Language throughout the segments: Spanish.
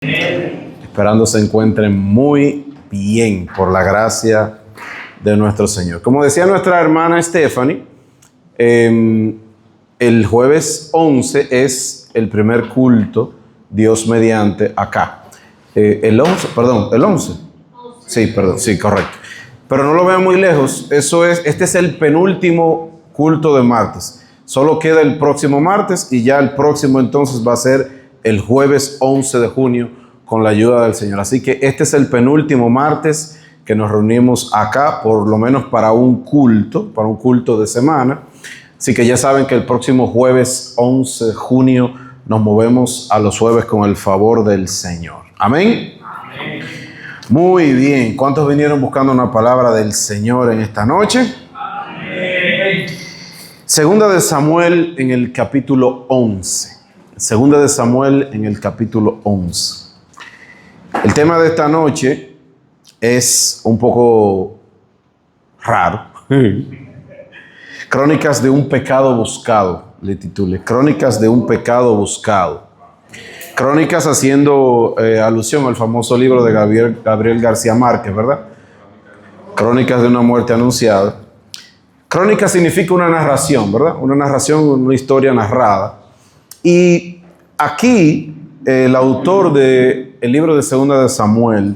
Esperando se encuentren muy bien por la gracia de nuestro Señor. Como decía nuestra hermana Stephanie, el jueves 11 es el primer culto, Dios mediante, acá. El 11. Sí, correcto. Pero no lo vean muy lejos. Este es el penúltimo culto de martes. Solo queda el próximo martes y ya el próximo entonces va a ser el jueves 11 de junio con la ayuda del Señor. Así que este es el penúltimo martes que nos reunimos acá, por lo menos para un culto de semana. Así que ya saben que el próximo jueves 11 de junio nos movemos a los jueves con el favor del Señor. Amén. Amén. Muy bien. ¿Cuántos vinieron buscando una palabra del Señor en esta noche? Amén. Segunda de Samuel en el capítulo 11. Segunda de Samuel en el capítulo 11. El tema de esta noche es un poco raro. Crónicas de un pecado buscado, le titulé. Crónicas de un pecado buscado. Crónicas haciendo alusión al famoso libro de Gabriel García Márquez, ¿verdad? Crónicas de una muerte anunciada. Crónica significa una narración, ¿verdad? Una narración, una historia narrada. Y aquí el autor del libro de Segunda de Samuel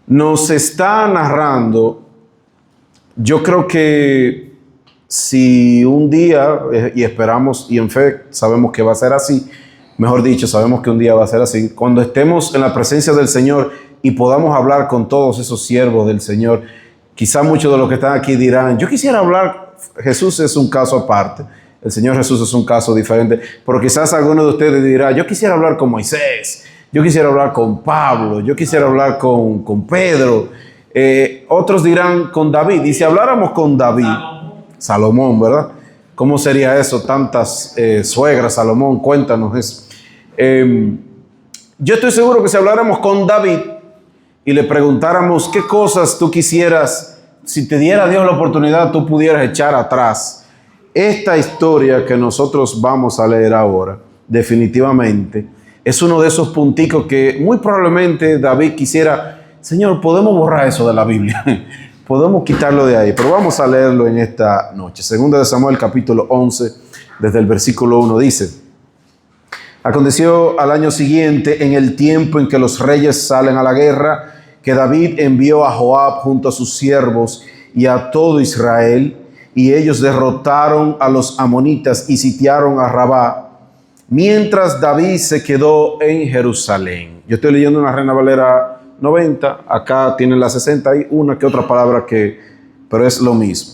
nos está narrando, yo creo que si un día, y esperamos, y en fe sabemos que va a ser así, mejor dicho, sabemos que un día va a ser así, cuando estemos en la presencia del Señor y podamos hablar con todos esos siervos del Señor, quizá muchos de los que están aquí dirán, yo quisiera hablar, Jesús es un caso aparte, el Señor Jesús es un caso diferente, pero quizás alguno de ustedes dirá, yo quisiera hablar con Moisés, yo quisiera hablar con Pablo, yo quisiera hablar con Pedro, otros dirán con David, y si habláramos con David, Salomón, ¿verdad? ¿Cómo sería eso? Tantas suegras, Salomón, cuéntanos eso. Yo estoy seguro que si habláramos con David y le preguntáramos qué cosas tú quisieras, si te diera Dios la oportunidad, tú pudieras echar atrás. Esta historia que nosotros vamos a leer ahora, definitivamente, es uno de esos punticos que muy probablemente David quisiera, Señor, podemos borrar eso de la Biblia. Podemos quitarlo de ahí, pero vamos a leerlo en esta noche. Segunda de Samuel, capítulo 11, desde el versículo 1, dice: Aconteció al año siguiente, en el tiempo en que los reyes salen a la guerra, que David envió a Joab junto a sus siervos y a todo Israel, y ellos derrotaron a los amonitas y sitiaron a Rabá, mientras David se quedó en Jerusalén. Yo estoy leyendo una Reina Valera 90, acá tienen la 60 y una que otra palabra pero es lo mismo.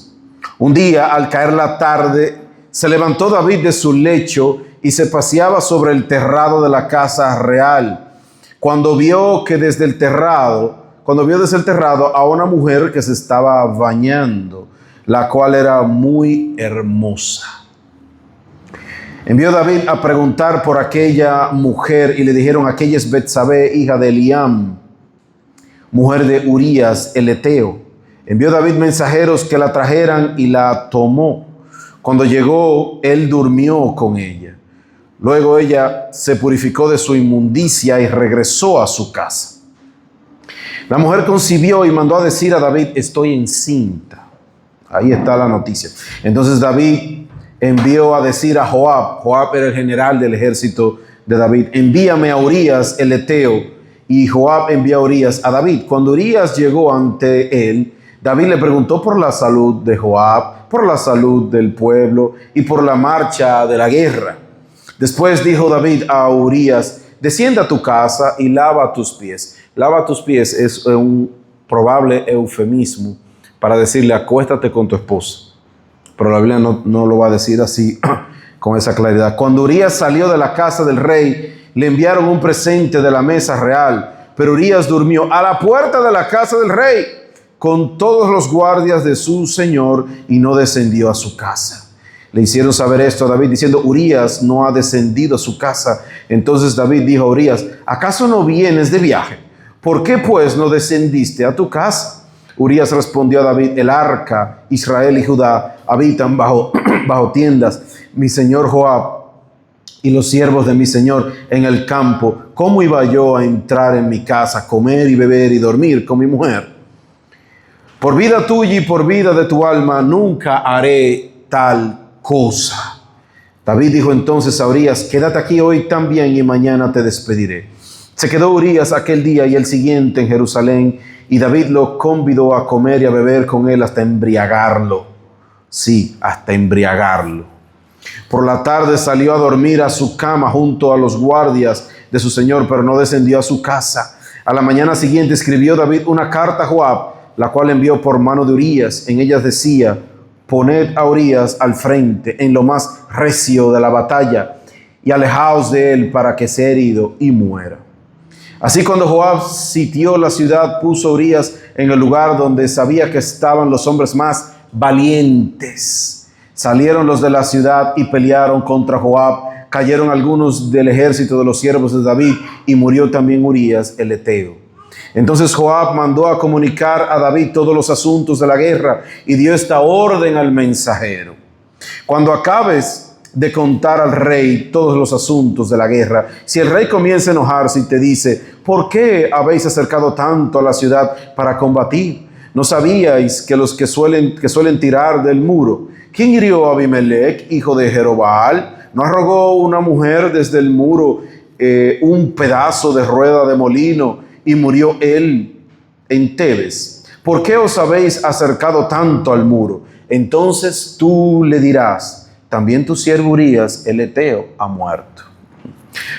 Un día, al caer la tarde, se levantó David de su lecho y se paseaba sobre el terrado de la casa real. Cuando vio desde el terrado a una mujer que se estaba bañando, la cual era muy hermosa. Envió David a preguntar por aquella mujer y le dijeron, aquella es Betsabé, hija de Eliam, mujer de Urías el Eteo. Envió David mensajeros que la trajeran y la tomó. Cuando llegó, él durmió con ella. Luego ella se purificó de su inmundicia y regresó a su casa. La mujer concibió y mandó a decir a David, estoy encinta. Ahí está la noticia. Entonces David envió a decir a Joab, Joab era el general del ejército de David, envíame a Urías el Eteo. Y Joab envió a Urías a David. Cuando Urías llegó ante él, David le preguntó por la salud de Joab, por la salud del pueblo y por la marcha de la guerra. Después dijo David a Urías, descienda a tu casa y lava tus pies. Lava tus pies es un probable eufemismo para decirle acuéstate con tu esposa. Pero la Biblia no lo va a decir así con esa claridad. Cuando Urías salió de la casa del rey, le enviaron un presente de la mesa real, pero Urías durmió a la puerta de la casa del rey con todos los guardias de su señor y no descendió a su casa. Le hicieron saber esto a David diciendo, Urías no ha descendido a su casa. Entonces David dijo a Urías, ¿acaso no vienes de viaje? ¿Por qué pues no descendiste a tu casa? Urías respondió a David, el arca, Israel y Judá habitan bajo tiendas, mi señor Joab y los siervos de mi señor en el campo, ¿cómo iba yo a entrar en mi casa, comer y beber y dormir con mi mujer? Por vida tuya y por vida de tu alma, nunca haré tal cosa. David dijo entonces a Urías, quédate aquí hoy también y mañana te despediré. Se quedó Urías aquel día y el siguiente en Jerusalén, y David lo convidó a comer y a beber con él hasta embriagarlo. Sí, hasta embriagarlo. Por la tarde salió a dormir a su cama junto a los guardias de su señor, pero no descendió a su casa. A la mañana siguiente escribió David una carta a Joab, la cual envió por mano de Urías. En ella decía, poned a Urías al frente en lo más recio de la batalla y alejaos de él para que sea herido y muera. Así cuando Joab sitió la ciudad, puso a Urías en el lugar donde sabía que estaban los hombres más valientes. Salieron los de la ciudad y pelearon contra Joab. Cayeron algunos del ejército de los siervos de David y murió también Urías el Eteo. Entonces Joab mandó a comunicar a David todos los asuntos de la guerra y dio esta orden al mensajero. Cuando acabes de contar al rey todos los asuntos de la guerra, si el rey comienza a enojarse y te dice, ¿por qué habéis acercado tanto a la ciudad para combatir? ¿No sabíais que los que suelen tirar del muro? ¿Quién hirió a Abimelech, hijo de Jerobbaal? ¿No arrojó una mujer desde el muro un pedazo de rueda de molino y murió él en Tebes? ¿Por qué os habéis acercado tanto al muro? Entonces tú le dirás, también tu siervo Urías el Eteo ha muerto.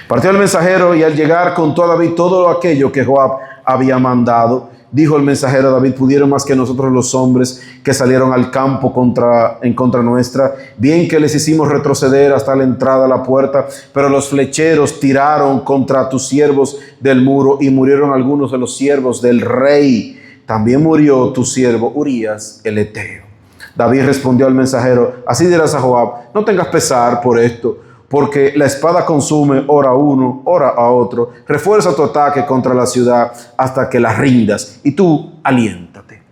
Partió el mensajero y al llegar contó a David todo aquello que Joab había mandado. Dijo el mensajero a David, pudieron más que nosotros los hombres que salieron al campo en contra nuestra. Bien que les hicimos retroceder hasta la entrada a la puerta, pero los flecheros tiraron contra tus siervos del muro y murieron algunos de los siervos del rey. También murió tu siervo Urías el Eteo. David respondió al mensajero, así dirás a Joab, no tengas pesar por esto, porque la espada consume ora a uno, ora a otro. Refuerza tu ataque contra la ciudad hasta que la rindas, y tú aliéntale.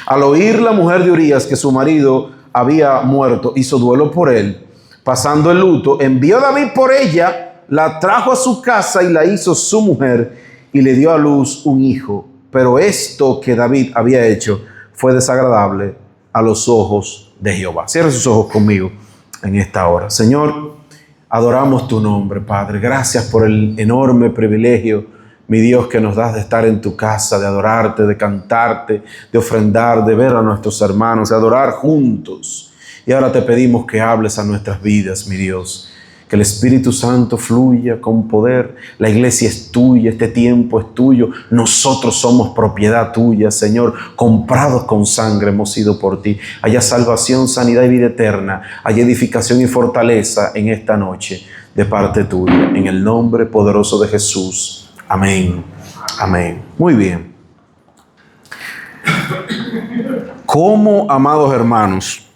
Al oír la mujer de Urías que su marido había muerto, hizo duelo por él. Pasando el luto, envió David por ella, la trajo a su casa y la hizo su mujer, y le dio a luz un hijo. Pero esto que David había hecho fue desagradable a los ojos de Jehová. Cierra sus ojos conmigo en esta hora. Señor, adoramos tu nombre, Padre. Gracias por el enorme privilegio, mi Dios, que nos das de estar en tu casa, de adorarte, de cantarte, de ofrendar, de ver a nuestros hermanos, de adorar juntos. Y ahora te pedimos que hables a nuestras vidas, mi Dios. Que el Espíritu Santo fluya con poder. La iglesia es tuya, este tiempo es tuyo. Nosotros somos propiedad tuya, Señor. Comprados con sangre hemos sido por ti. Haya salvación, sanidad y vida eterna. Haya edificación y fortaleza en esta noche de parte tuya. En el nombre poderoso de Jesús. Amén. Amén. Muy bien. ¿Cómo, amados hermanos,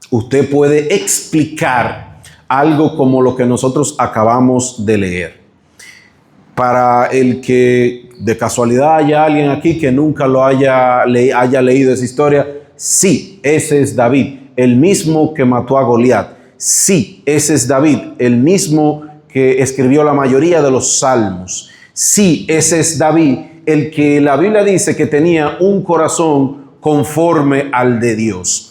usted puede explicar algo como lo que nosotros acabamos de leer? Para el que de casualidad haya alguien aquí que nunca lo haya leído esa historia, sí, ese es David, el mismo que mató a Goliat. Sí, ese es David, el mismo que escribió la mayoría de los salmos. Sí, ese es David, el que la Biblia dice que tenía un corazón conforme al de Dios.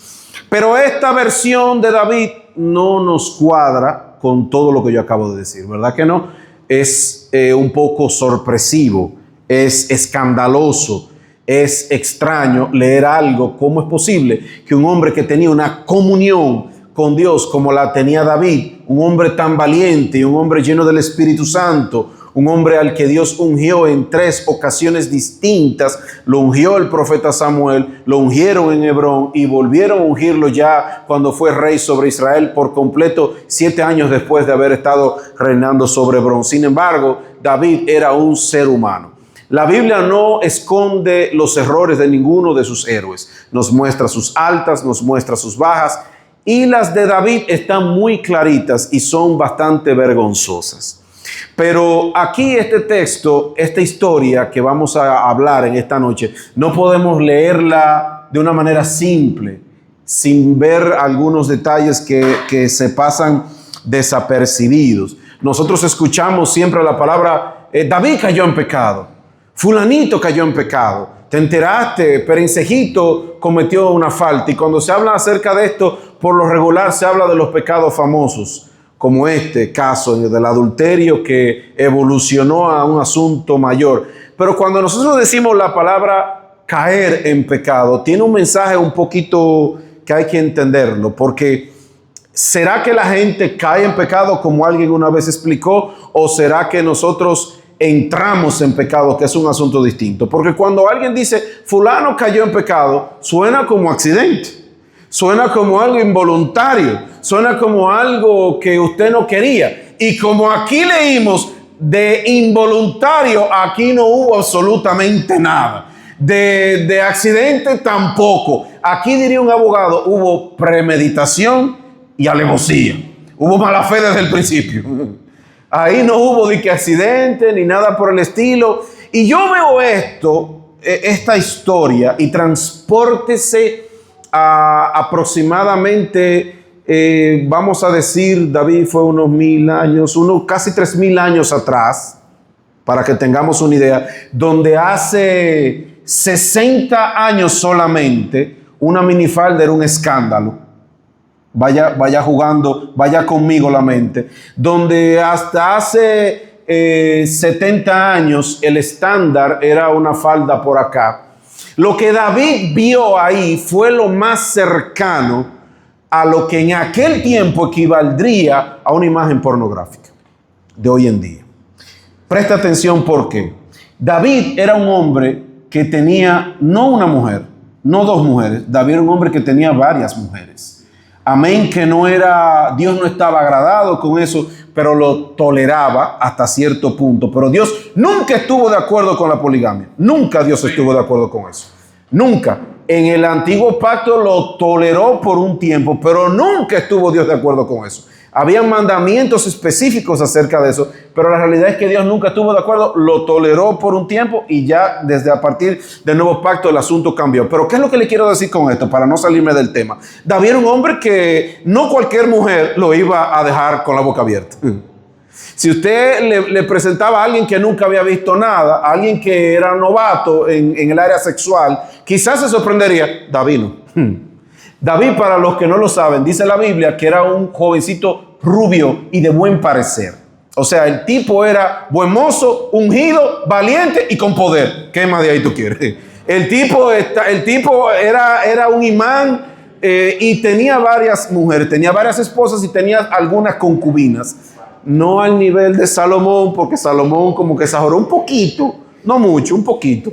Pero esta versión de David no nos cuadra con todo lo que yo acabo de decir, ¿verdad que no? Es un poco sorpresivo, es escandaloso, es extraño leer algo. ¿Cómo es posible que un hombre que tenía una comunión con Dios como la tenía David, un hombre tan valiente y un hombre lleno del Espíritu Santo, un hombre al que Dios ungió en 3 ocasiones distintas, lo ungió el profeta Samuel, lo ungieron en Hebrón y volvieron a ungirlo ya cuando fue rey sobre Israel por completo 7 años después de haber estado reinando sobre Hebrón? Sin embargo, David era un ser humano. La Biblia no esconde los errores de ninguno de sus héroes. Nos muestra sus altas, nos muestra sus bajas, y las de David están muy claritas y son bastante vergonzosas. Pero aquí este texto, esta historia que vamos a hablar en esta noche, no podemos leerla de una manera simple, sin ver algunos detalles que se pasan desapercibidos. Nosotros escuchamos siempre la palabra, David cayó en pecado, fulanito cayó en pecado, te enteraste, Perencejito cometió una falta. Y cuando se habla acerca de esto, por lo regular se habla de los pecados famosos, como este caso del adulterio que evolucionó a un asunto mayor. Pero cuando nosotros decimos la palabra caer en pecado, tiene un mensaje un poquito que hay que entenderlo, porque ¿será que la gente cae en pecado como alguien una vez explicó? ¿O será que nosotros entramos en pecado, que es un asunto distinto? Porque cuando alguien dice fulano cayó en pecado, suena como accidente, suena como algo involuntario, suena como algo que usted no quería. Y como aquí leímos de involuntario, aquí no hubo absolutamente nada. De accidente tampoco. Aquí diría un abogado, hubo premeditación y alevosía. Hubo mala fe desde el principio. Ahí no hubo de que accidente ni nada por el estilo. Y yo veo esta historia, y transpórtese a aproximadamente, vamos a decir, David fue unos 1000 años, casi 3000 años atrás, para que tengamos una idea, donde hace 60 años solamente una minifalda era un escándalo. Vaya jugando, vaya conmigo la mente. Donde hasta hace 70 años el estándar era una falda por acá. Lo que David vio ahí fue lo más cercano a lo que en aquel tiempo equivaldría a una imagen pornográfica de hoy en día. Presta atención porque David era un hombre que tenía no una mujer, no dos mujeres. David era un hombre que tenía varias mujeres. Amén, que Dios no estaba agradado con eso, pero lo toleraba hasta cierto punto. Pero Dios nunca estuvo de acuerdo con la poligamia. Nunca Dios estuvo de acuerdo con eso. Nunca. En el antiguo pacto lo toleró por un tiempo, pero nunca estuvo Dios de acuerdo con eso. Habían mandamientos específicos acerca de eso, pero la realidad es que Dios nunca estuvo de acuerdo, lo toleró por un tiempo y ya desde a partir del nuevo pacto el asunto cambió. Pero ¿qué es lo que le quiero decir con esto para no salirme del tema? David era un hombre que no cualquier mujer lo iba a dejar con la boca abierta. Si usted le presentaba a alguien que nunca había visto nada, a alguien que era novato en el área sexual, quizás se sorprendería. David no. David, para los que no lo saben, dice la Biblia que era un jovencito rubio y de buen parecer. O sea, el tipo era buen mozo, ungido, valiente y con poder. ¿Qué más de ahí tú quieres? El tipo era un imán y tenía varias mujeres, tenía varias esposas y tenía algunas concubinas. No al nivel de Salomón, porque Salomón como que exageró un poquito, no mucho, un poquito.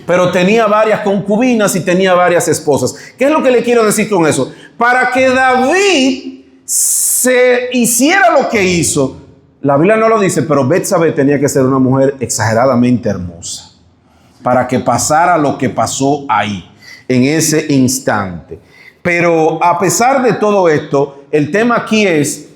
Pero tenía varias concubinas y tenía varias esposas. ¿Qué es lo que le quiero decir con eso? Para que David se hiciera lo que hizo, la Biblia no lo dice, pero Betsabé tenía que ser una mujer exageradamente hermosa para que pasara lo que pasó ahí, en ese instante. Pero a pesar de todo esto, el tema aquí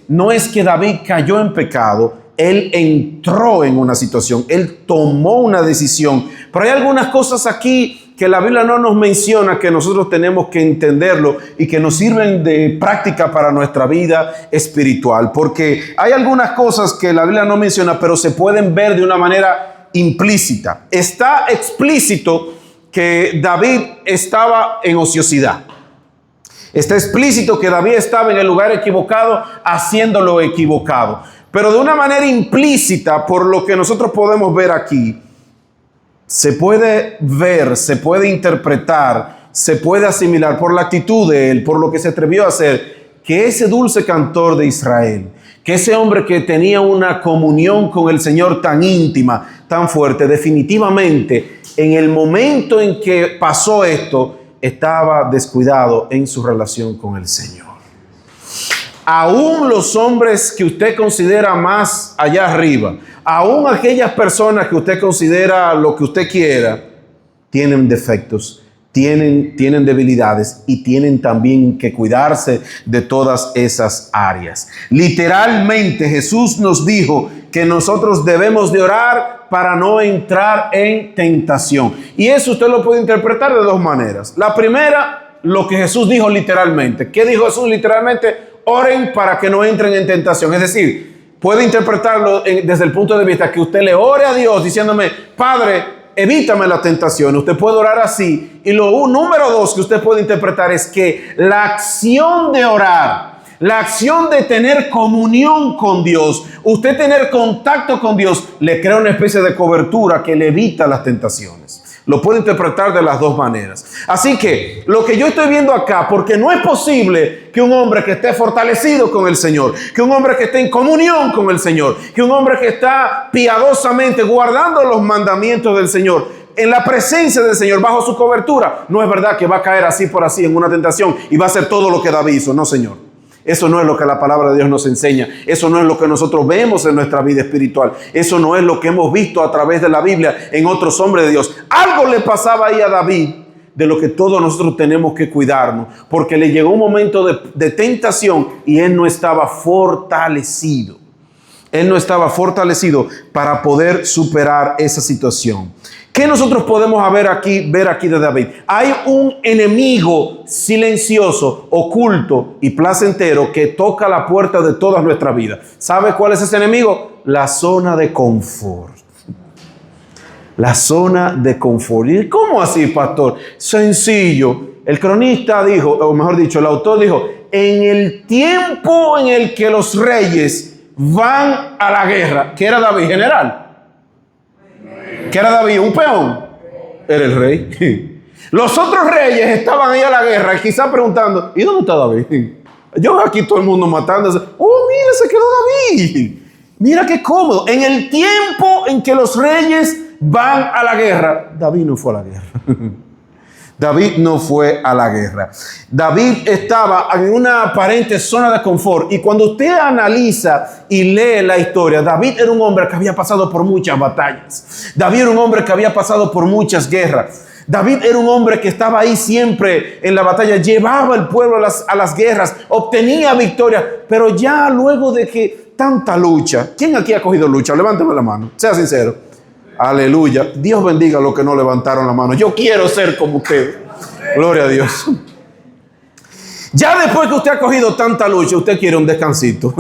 no es que David cayó en pecado. Él entró en una situación, él tomó una decisión. Pero hay algunas cosas aquí que la Biblia no nos menciona, que nosotros tenemos que entenderlo y que nos sirven de práctica para nuestra vida espiritual. Porque hay algunas cosas que la Biblia no menciona, pero se pueden ver de una manera implícita. Está explícito que David estaba en ociosidad. Está explícito que David estaba en el lugar equivocado, haciendo lo equivocado. Pero de una manera implícita, por lo que nosotros podemos ver aquí, se puede ver, se puede interpretar, se puede asimilar por la actitud de él, por lo que se atrevió a hacer, que ese dulce cantor de Israel, que ese hombre que tenía una comunión con el Señor tan íntima, tan fuerte, definitivamente en el momento en que pasó esto, estaba descuidado en su relación con el Señor. Aún los hombres que usted considera más allá arriba, aún aquellas personas que usted considera lo que usted quiera, tienen defectos, tienen debilidades y tienen también que cuidarse de todas esas áreas. Literalmente Jesús nos dijo que nosotros debemos de orar para no entrar en tentación. Y eso usted lo puede interpretar de dos maneras. La primera, lo que Jesús dijo literalmente. ¿Qué dijo Jesús literalmente? oren para que no entren en tentación. Es decir, puede interpretarlo desde el punto de vista que usted le ore a Dios diciéndome, Padre, evítame la tentación. Usted puede orar así. Y lo número 2 que usted puede interpretar es que la acción de orar, la acción de tener comunión con Dios, usted tener contacto con Dios, le crea una especie de cobertura que le evita las tentaciones. Lo puede interpretar de las dos maneras. Así que lo que yo estoy viendo acá, porque no es posible que un hombre que esté fortalecido con el Señor, que un hombre que esté en comunión con el Señor, que un hombre que está piadosamente guardando los mandamientos del Señor, en la presencia del Señor, bajo su cobertura, no es verdad que va a caer así por así en una tentación y va a hacer todo lo que David hizo. No, Señor. Eso no es lo que la palabra de Dios nos enseña. Eso no es lo que nosotros vemos en nuestra vida espiritual. Eso no es lo que hemos visto a través de la Biblia en otros hombres de Dios. Algo le pasaba ahí a David de lo que todos nosotros tenemos que cuidarnos, porque le llegó un momento de tentación y él no estaba fortalecido. Él no estaba fortalecido para poder superar esa situación. ¿Qué nosotros podemos ver aquí de David? Hay un enemigo silencioso, oculto y placentero que toca la puerta de toda nuestra vida. ¿Sabe cuál es ese enemigo? La zona de confort. La zona de confort. ¿Y cómo así, pastor? Sencillo. El cronista dijo, o mejor dicho, el autor dijo, en el tiempo en el que los reyes van a la guerra, ¿qué era David? General. ¿Qué era David? ¿Un peón? Era el rey. Los otros reyes estaban ahí a la guerra, quizás preguntando, ¿y dónde está David? Yo veo aquí todo el mundo matándose. Oh, mira, se quedó David. Mira qué cómodo. En el tiempo en que los reyes van a la guerra, David no fue a la guerra. David no fue a la guerra. David estaba en una aparente zona de confort. Y cuando usted analiza y lee la historia, David era un hombre que había pasado por muchas batallas. David era un hombre que había pasado por muchas guerras. David era un hombre que estaba ahí siempre en la batalla, llevaba al pueblo a las guerras, obtenía victoria. Pero ya luego de que tanta lucha, ¿quién aquí ha cogido lucha? Levánteme la mano, sea sincero. Aleluya. Dios bendiga a los que no levantaron la mano. Yo quiero ser como usted. Gloria a Dios. Ya después que usted ha cogido tanta lucha, usted quiere un descansito.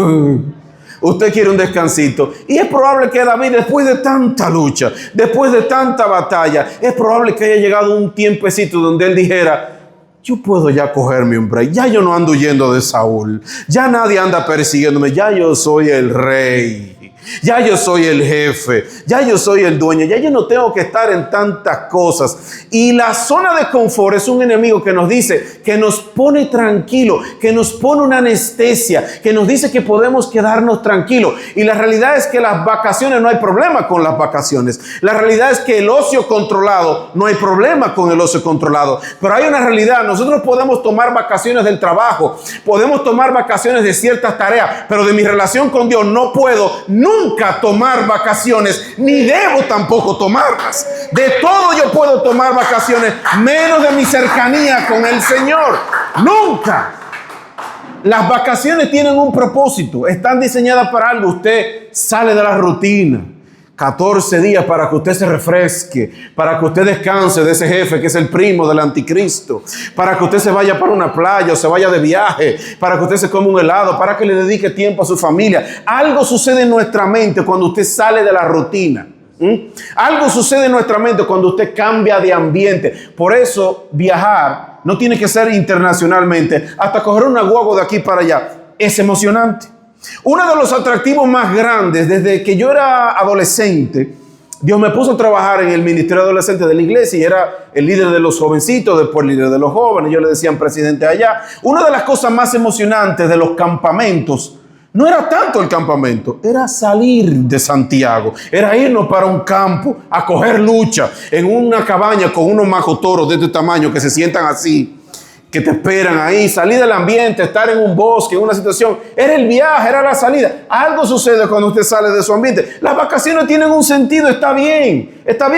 Usted quiere un descansito. Y es probable que David, después de tanta lucha, después de tanta batalla, es probable que haya llegado un tiempecito donde él dijera, yo puedo ya cogerme un break. Ya yo no ando huyendo de Saúl. Ya nadie anda persiguiéndome. Ya yo soy el rey. Ya yo soy el jefe, ya yo soy el dueño, ya yo no tengo que estar en tantas cosas. Y la zona de confort es un enemigo que nos dice, que nos pone tranquilo, que nos pone una anestesia, que nos dice que podemos quedarnos tranquilos. Y la realidad es que las vacaciones, no hay problema con las vacaciones. La realidad es que el ocio controlado, no hay problema con el ocio controlado. Pero hay una realidad, nosotros podemos tomar vacaciones del trabajo, podemos tomar vacaciones de ciertas tareas, pero de mi relación con Dios no puedo nunca tomar vacaciones, ni debo tampoco tomarlas. De todo yo puedo tomar vacaciones, menos de mi cercanía con el Señor. Nunca. Las vacaciones tienen un propósito, están diseñadas para algo. Usted sale de la rutina. 14 días para que usted se refresque, para que usted descanse de ese jefe que es el primo del anticristo, para que usted se vaya para una playa o se vaya de viaje, para que usted se coma un helado, para que le dedique tiempo a su familia. Algo sucede en nuestra mente cuando usted sale de la rutina. Algo sucede en nuestra mente cuando usted cambia de ambiente. Por eso viajar no tiene que ser internacionalmente. Hasta coger una guagua de aquí para allá es emocionante. Uno de los atractivos más grandes, desde que yo era adolescente, Dios me puso a trabajar en el ministerio adolescente de la iglesia y era el líder de los jovencitos, después el líder de los jóvenes, yo le decían presidente allá. Una de las cosas más emocionantes de los campamentos no era tanto el campamento, era salir de Santiago, era irnos para un campo a coger lucha en una cabaña con unos majotoros de este tamaño que se sientan así, que te esperan ahí, salir del ambiente, estar en un bosque, en una situación. Era el viaje, era la salida. Algo sucede cuando usted sale de su ambiente. Las vacaciones tienen un sentido, está bien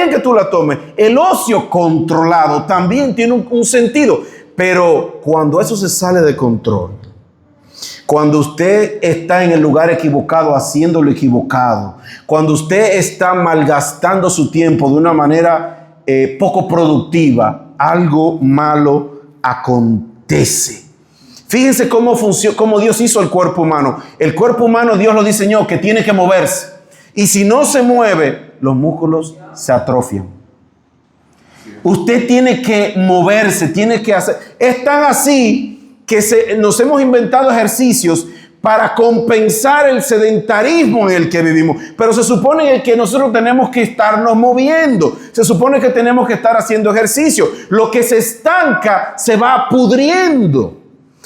que tú la tomes. El ocio controlado también tiene un sentido, pero cuando eso se sale de control, cuando usted está en el lugar equivocado, haciendo lo equivocado, cuando usted está malgastando su tiempo de una manera poco productiva, algo malo acontece. Fíjense cómo funciona, cómo Dios hizo el cuerpo humano. El cuerpo humano Dios lo diseñó que tiene que moverse. Y si no se mueve, los músculos se atrofian. Usted tiene que moverse, tiene que hacer. Es tan así que nos hemos inventado ejercicios para compensar el sedentarismo en el que vivimos. Pero se supone que nosotros tenemos que estarnos moviendo. Se supone que tenemos que estar haciendo ejercicio. Lo que se estanca se va pudriendo.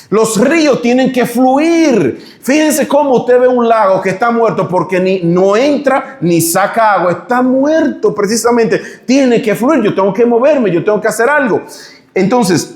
Los ríos tienen que fluir. Fíjense cómo usted ve un lago que está muerto porque no entra ni saca agua. Está muerto precisamente. Tiene que fluir. Yo tengo que moverme. Yo tengo que hacer algo. Entonces,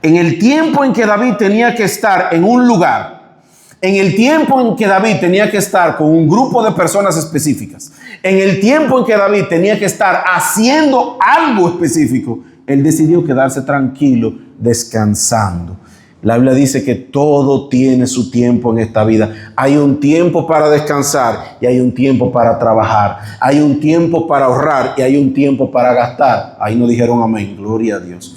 en el tiempo en que David tenía que estar en un lugar, en el tiempo en que David tenía que estar con un grupo de personas específicas, en el tiempo en que David tenía que estar haciendo algo específico, él decidió quedarse tranquilo, descansando. La Biblia dice que todo tiene su tiempo en esta vida. Hay un tiempo para descansar y hay un tiempo para trabajar. Hay un tiempo para ahorrar y hay un tiempo para gastar. Ahí no dijeron amén, gloria a Dios.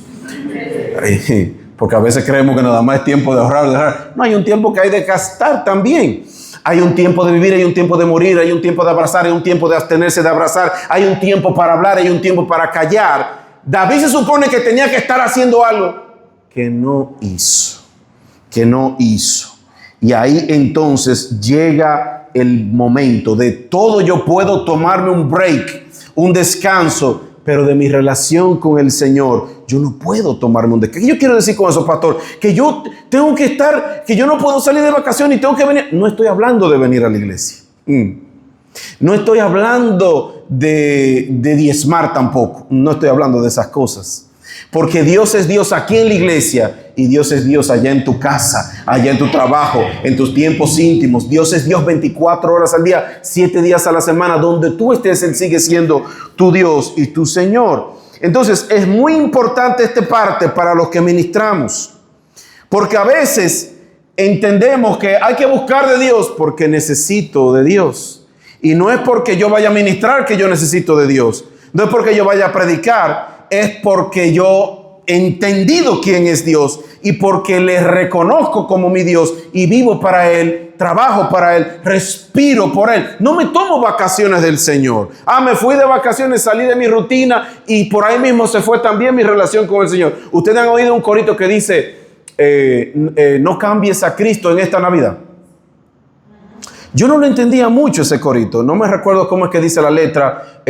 Porque a veces creemos que nada más es tiempo de ahorrar. No, hay un tiempo que hay de gastar también. Hay un tiempo de vivir, hay un tiempo de morir, hay un tiempo de abrazar, hay un tiempo de abstenerse de abrazar, hay un tiempo para hablar, hay un tiempo para callar. David se supone que tenía que estar haciendo algo que no hizo. Y ahí entonces llega el momento de todo. Yo puedo tomarme un break, un descanso, pero de mi relación con el Señor, yo no puedo tomarme un descanso. ¿Qué yo quiero decir con eso, pastor? Que yo tengo que estar, que yo no puedo salir de vacaciones y tengo que venir. No estoy hablando de venir a la iglesia. No estoy hablando de diezmar tampoco. No estoy hablando de esas cosas. Porque Dios es Dios aquí en la iglesia y Dios es Dios allá en tu casa, allá en tu trabajo, en tus tiempos íntimos. Dios es Dios 24 horas al día, 7 días a la semana. Donde tú estés, Él sigue siendo tu Dios y tu Señor. Entonces, es muy importante esta parte para los que ministramos. Porque a veces entendemos que hay que buscar de Dios porque necesito de Dios. Y no es porque yo vaya a ministrar que yo necesito de Dios. No es porque yo vaya a predicar. Es porque yo he entendido quién es Dios y porque le reconozco como mi Dios y vivo para Él, trabajo para Él, respiro por Él. No me tomo vacaciones del Señor. Me fui de vacaciones, salí de mi rutina y por ahí mismo se fue también mi relación con el Señor. Ustedes han oído un corito que dice, no cambies a Cristo en esta Navidad. Yo no lo entendía mucho ese corito. No me recuerdo cómo es que dice la letra.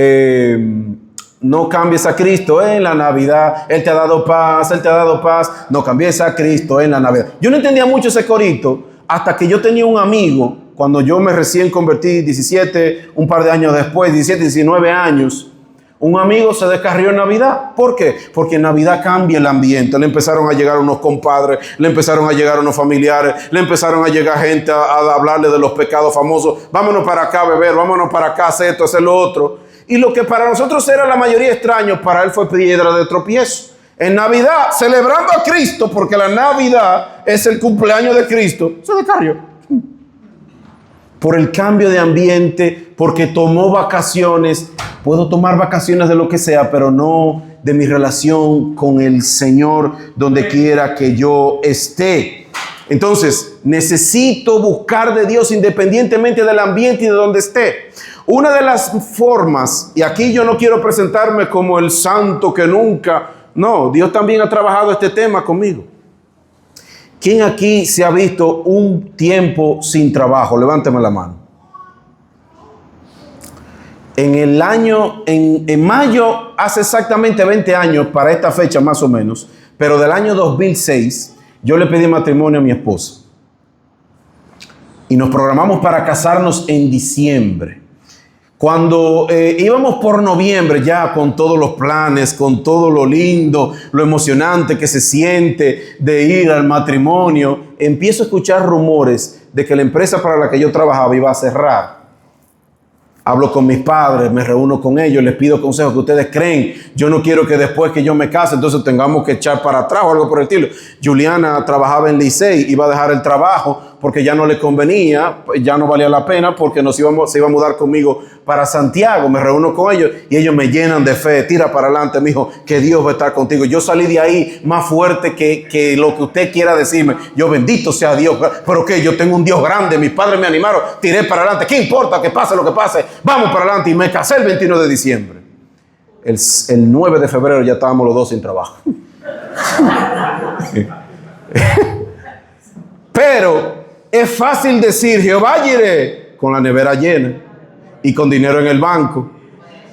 No cambies a Cristo en la Navidad. Él te ha dado paz, Él te ha dado paz. No cambies a Cristo en la Navidad. Yo no entendía mucho ese corito hasta que yo tenía un amigo, cuando yo me recién convertí, 17, un par de años después, 17, 19 años. Un amigo se descarrió en Navidad. ¿Por qué? Porque en Navidad cambia el ambiente. Le empezaron a llegar unos compadres, le empezaron a llegar unos familiares, le empezaron a llegar gente a hablarle de los pecados famosos. Vámonos para acá a beber, vámonos para acá a hacer esto, hacer lo otro. Y lo que para nosotros era la mayoría extraño, para él fue piedra de tropiezo. En Navidad, celebrando a Cristo, porque la Navidad es el cumpleaños de Cristo, se descarrió. Por el cambio de ambiente, porque tomó vacaciones. Puedo tomar vacaciones de lo que sea, pero no de mi relación con el Señor, donde quiera que yo esté. Entonces, necesito buscar de Dios independientemente del ambiente y de donde esté. Una de las formas, y aquí yo no quiero presentarme como el santo que nunca, no, Dios también ha trabajado este tema conmigo. ¿Quién aquí se ha visto un tiempo sin trabajo? Levánteme la mano. En mayo, hace exactamente 20 años, para esta fecha más o menos, pero del año 2006, yo le pedí matrimonio a mi esposa. Y nos programamos para casarnos en diciembre. Cuando íbamos por noviembre ya con todos los planes, con todo lo lindo, lo emocionante que se siente de ir al matrimonio, empiezo a escuchar rumores de que la empresa para la que yo trabajaba iba a cerrar. Hablo con mis padres, me reúno con ellos, les pido consejos que ustedes creen. Yo no quiero que después que yo me case, entonces tengamos que echar para atrás o algo por el estilo. Juliana trabajaba en Licey, iba a dejar el trabajo porque ya no le convenía, ya no valía la pena, porque se iba a mudar conmigo para Santiago. Me reúno con ellos y ellos me llenan de fe. Tira para adelante, mijo, que Dios va a estar contigo. Yo salí de ahí más fuerte que lo que usted quiera decirme. Yo, bendito sea Dios, pero que yo tengo un Dios grande, mis padres me animaron, tiré para adelante. ¿Qué importa que pase lo que pase? Vamos para adelante. Y me casé el 21 de diciembre. El 9 de febrero ya estábamos los dos sin trabajo. Pero es fácil decir, Jehová Jireh, con la nevera llena y con dinero en el banco.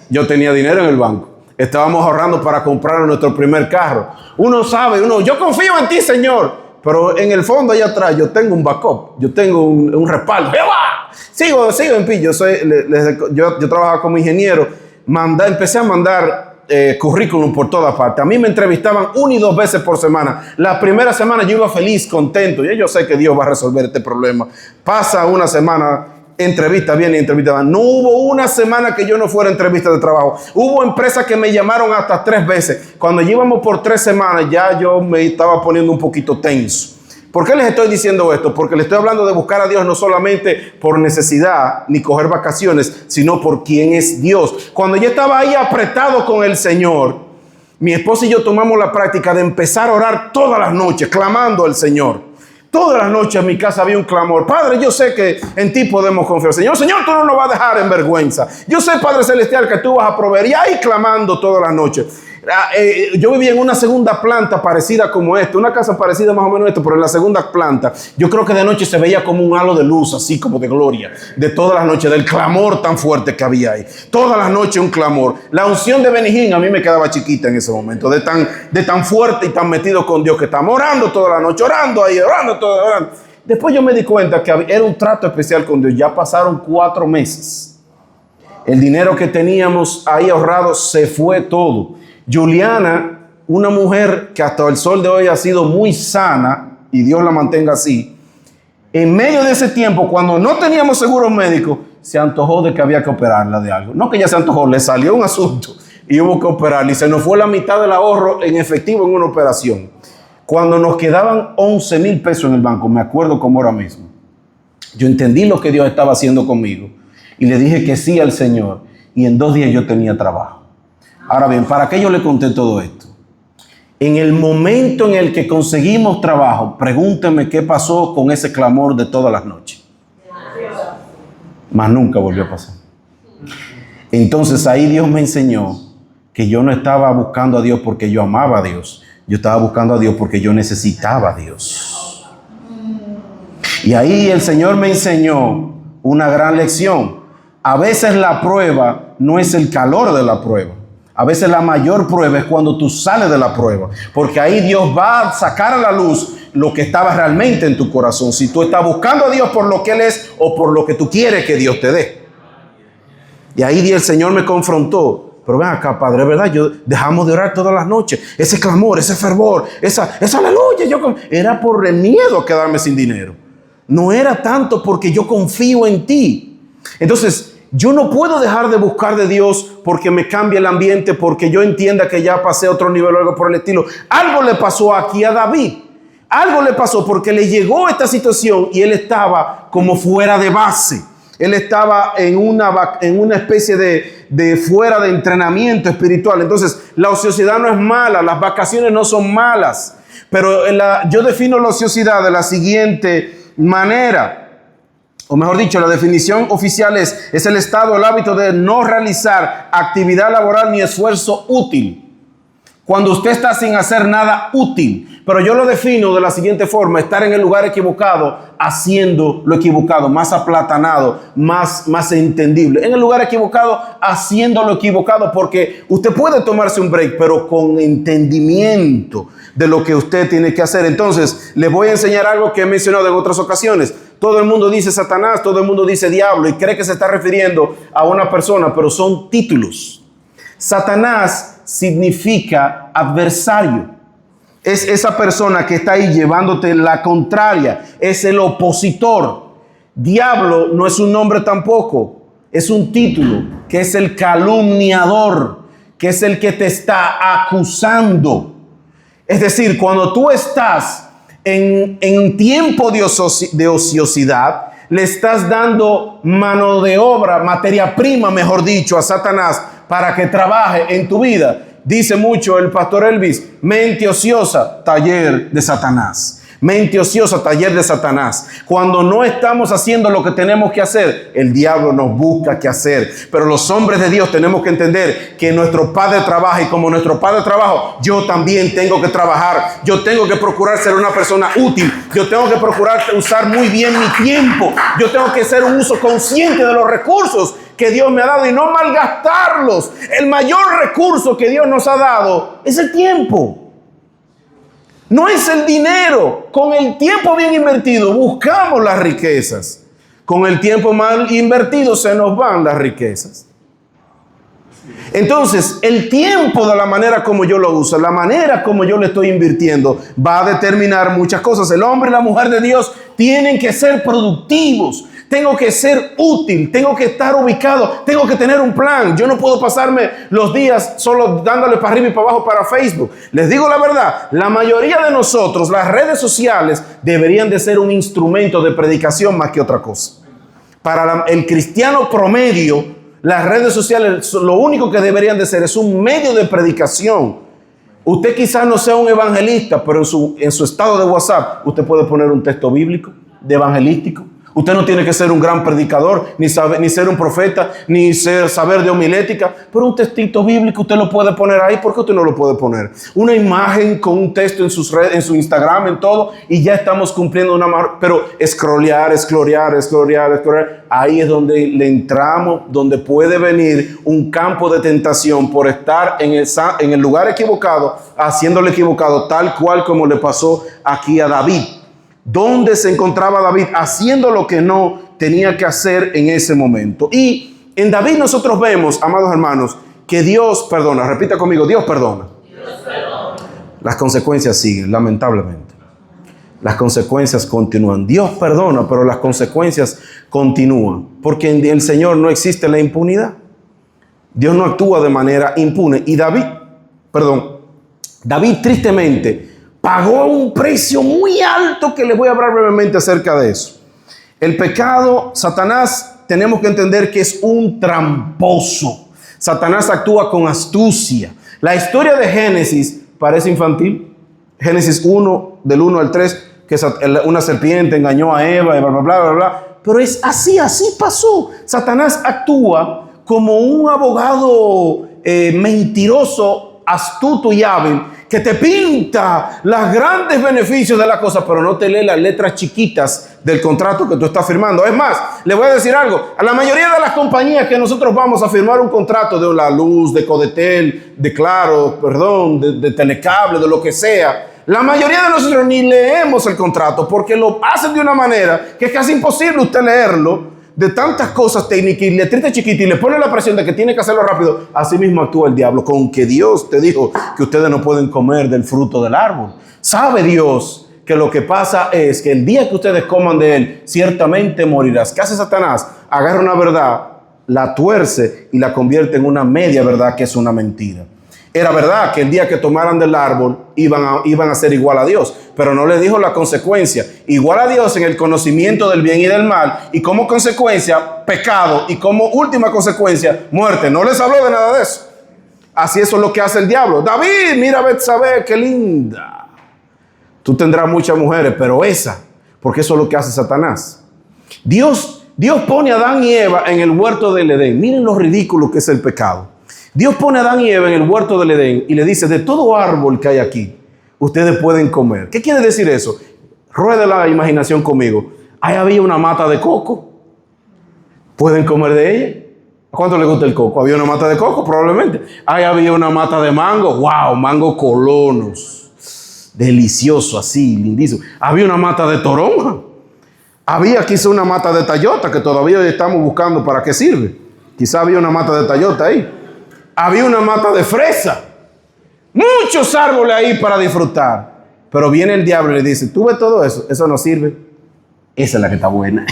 Yo tenía dinero en el banco. Estábamos ahorrando para comprar nuestro primer carro. Uno sabe, yo confío en ti, Señor. Pero en el fondo allá atrás yo tengo un backup. Yo tengo un respaldo. ¡Jehová! Sigo en pi. Yo trabajaba como ingeniero. Empecé a mandar currículum por todas partes. A mí me entrevistaban 1 y 2 veces por semana. La primera semana yo iba feliz, contento. Y yo sé que Dios va a resolver este problema. Pasa una semana, entrevista viene y entrevista van. No hubo una semana que yo no fuera a entrevista de trabajo. Hubo empresas que me llamaron hasta 3 veces. Cuando íbamos por 3 semanas ya yo me estaba poniendo un poquito tenso. ¿Por qué les estoy diciendo esto? Porque les estoy hablando de buscar a Dios no solamente por necesidad ni coger vacaciones, sino por quién es Dios. Cuando yo estaba ahí apretado con el Señor, mi esposa y yo tomamos la práctica de empezar a orar todas las noches, clamando al Señor. Todas las noches en mi casa había un clamor. Padre, yo sé que en ti podemos confiar. Señor, tú no nos vas a dejar en vergüenza. Yo sé, Padre Celestial, que tú vas a proveer. Y ahí clamando todas las noches. Yo vivía en una segunda planta parecida como esta, una casa parecida más o menos a esta, pero en la segunda planta yo creo que de noche se veía como un halo de luz, así como de gloria, de todas las noches, del clamor tan fuerte que había ahí. Todas las noches un clamor. La unción de Benijín a mí me quedaba chiquita en ese momento, de tan fuerte y tan metido con Dios que estamos orando toda la noche, orando. Después yo me di cuenta que era un trato especial con Dios. Ya pasaron 4 meses. El dinero que teníamos ahí ahorrado se fue todo. Juliana, una mujer que hasta el sol de hoy ha sido muy sana, y Dios la mantenga así, en medio de ese tiempo, cuando no teníamos seguros médicos, se antojó de que había que operarla de algo. No que ya se antojó, le salió un asunto y hubo que operarla, y se nos fue la mitad del ahorro en efectivo en una operación. Cuando nos quedaban 11,000 pesos en el banco, me acuerdo como ahora mismo, yo entendí lo que Dios estaba haciendo conmigo y le dije que sí al Señor, y en 2 días yo tenía trabajo. Ahora bien, ¿para qué yo le conté todo esto? En el momento en el que conseguimos trabajo, pregúnteme qué pasó con ese clamor de todas las noches. Más nunca volvió a pasar. Entonces ahí Dios me enseñó que yo no estaba buscando a Dios porque yo amaba a Dios. Yo estaba buscando a Dios porque yo necesitaba a Dios. Y ahí el Señor me enseñó una gran lección. A veces la prueba no es el calor de la prueba. A veces la mayor prueba es cuando tú sales de la prueba, porque ahí Dios va a sacar a la luz lo que estaba realmente en tu corazón. Si tú estás buscando a Dios por lo que Él es o por lo que tú quieres que Dios te dé. Y ahí el Señor me confrontó. Pero ven acá, Padre, ¿verdad? Dejamos de orar todas las noches. Ese clamor, ese fervor, esa aleluya. Era por el miedo a quedarme sin dinero. No era tanto porque yo confío en ti. Entonces, yo no puedo dejar de buscar de Dios porque me cambie el ambiente, porque yo entienda que ya pasé a otro nivel o algo por el estilo. Algo le pasó aquí a David. Algo le pasó porque le llegó esta situación y él estaba como fuera de base. Él estaba en una especie de fuera de entrenamiento espiritual. Entonces, la ociosidad no es mala, las vacaciones no son malas. Pero yo defino la ociosidad de la siguiente manera. O mejor dicho, la definición oficial es el estado, el hábito de no realizar actividad laboral ni esfuerzo útil. Cuando usted está sin hacer nada útil. Pero yo lo defino de la siguiente forma: estar en el lugar equivocado, haciendo lo equivocado, más aplatanado, más entendible. En el lugar equivocado, haciendo lo equivocado, porque usted puede tomarse un break, pero con entendimiento de lo que usted tiene que hacer. Entonces, les voy a enseñar algo que he mencionado en otras ocasiones. Todo el mundo dice Satanás, todo el mundo dice diablo y cree que se está refiriendo a una persona, pero son títulos. Satanás significa adversario. Es esa persona que está ahí llevándote la contraria. Es el opositor. Diablo no es un nombre tampoco. Es un título, que es el calumniador, que es el que te está acusando. Es decir, cuando tú estás en tiempo de ociosidad, le estás dando mano de obra, materia prima, mejor dicho, a Satanás para que trabaje en tu vida. Dice mucho el pastor Elvis: mente ociosa, taller de Satanás. Mente ociosa, taller de Satanás. Cuando no estamos haciendo lo que tenemos que hacer, el diablo nos busca qué hacer. Pero los hombres de Dios tenemos que entender que nuestro Padre trabaja, y como nuestro Padre trabaja, yo también tengo que trabajar. Yo tengo que procurar ser una persona útil. Yo tengo que procurar usar muy bien mi tiempo. Yo tengo que hacer un uso consciente de los recursos que Dios me ha dado y no malgastarlos. El mayor recurso que Dios nos ha dado es el tiempo. No es el dinero. Con el tiempo bien invertido buscamos las riquezas. Con el tiempo mal invertido se nos van las riquezas. Entonces, el tiempo, de la manera como yo lo uso, la manera como yo le estoy invirtiendo, va a determinar muchas cosas. El hombre y la mujer de Dios tienen que ser productivos. Tengo que ser útil, tengo que estar ubicado, tengo que tener un plan. Yo no puedo pasarme los días solo dándole para arriba y para abajo para Facebook. Les digo la verdad, la mayoría de nosotros, las redes sociales deberían de ser un instrumento de predicación más que otra cosa. Para el cristiano promedio, las redes sociales lo único que deberían de ser es un medio de predicación. Usted quizás no sea un evangelista, pero en su estado de WhatsApp usted puede poner un texto bíblico, de evangelístico. Usted no tiene que ser un gran predicador, ni ser un profeta, ni saber de homilética, pero un textito bíblico usted lo puede poner ahí. ¿Por qué usted no lo puede poner? Una imagen con un texto en sus redes, en su Instagram, en todo, y ya estamos cumpliendo pero escrolear. Ahí es donde le entramos, donde puede venir un campo de tentación por estar en el lugar equivocado, haciéndolo equivocado, tal cual como le pasó aquí a David. ¿Dónde se encontraba David? Haciendo lo que no tenía que hacer en ese momento. Y en David nosotros vemos, amados hermanos, que Dios perdona. Repita conmigo: Dios perdona. Dios perdona. Las consecuencias siguen, lamentablemente. Las consecuencias continúan. Dios perdona, pero las consecuencias continúan. Porque en el Señor no existe la impunidad. Dios no actúa de manera impune. Y David tristemente pagó un precio muy alto, que les voy a hablar brevemente acerca de eso. El pecado, Satanás, tenemos que entender que es un tramposo. Satanás actúa con astucia. La historia de Génesis parece infantil. Génesis 1, del 1 al 3, que una serpiente engañó a Eva y bla, bla, bla, bla, bla. Pero es así pasó. Satanás actúa como un abogado mentiroso, astuto y hábil, que te pinta los grandes beneficios de la cosa, pero no te lee las letras chiquitas del contrato que tú estás firmando. Es más, le voy a decir algo: a la mayoría de las compañías que nosotros vamos a firmar un contrato, de La Luz, de Codetel, de Claro, de Telecable, de lo que sea, la mayoría de nosotros ni leemos el contrato, porque lo hacen de una manera que es casi imposible usted leerlo, de tantas cosas técnicas y letrita chiquita, y le pone la presión de que tiene que hacerlo rápido. Así mismo actúa el diablo. Con que Dios te dijo que ustedes no pueden comer del fruto del árbol, sabe Dios que lo que pasa es que el día que ustedes coman de él, ciertamente morirás. ¿Qué hace Satanás? Agarra una verdad, la tuerce y la convierte en una media verdad, que es una mentira. Era verdad que el día que tomaran del árbol iban a ser igual a Dios, pero no le dijo la consecuencia. Igual a Dios en el conocimiento del bien y del mal, y como consecuencia, pecado, y como última consecuencia, muerte. No les habló de nada de eso. Así eso es lo que hace el diablo. David, mira a Betsabé, qué linda. Tú tendrás muchas mujeres, pero esa, porque eso es lo que hace Satanás. Dios pone a Adán y Eva en el huerto del Edén. Miren lo ridículo que es el pecado. Dios pone a Adán y Eva en el huerto del Edén y le dice: de todo árbol que hay aquí, ustedes pueden comer. ¿Qué quiere decir eso? Ruede la imaginación conmigo. Ahí había una mata de coco. ¿Pueden comer de ella? ¿A cuánto le gusta el coco? ¿Había una mata de coco? Probablemente. Ahí había una mata de mango. ¡Wow! Mango colonos. Delicioso, así, lindísimo. Había una mata de toronja. Había quizá una mata de tayota, que todavía estamos buscando para qué sirve. Quizá había una mata de tayota ahí. Había una mata de fresa. Muchos árboles ahí para disfrutar. Pero viene el diablo y le dice: ¿tú ves todo eso? Eso no sirve. Esa es la que está buena.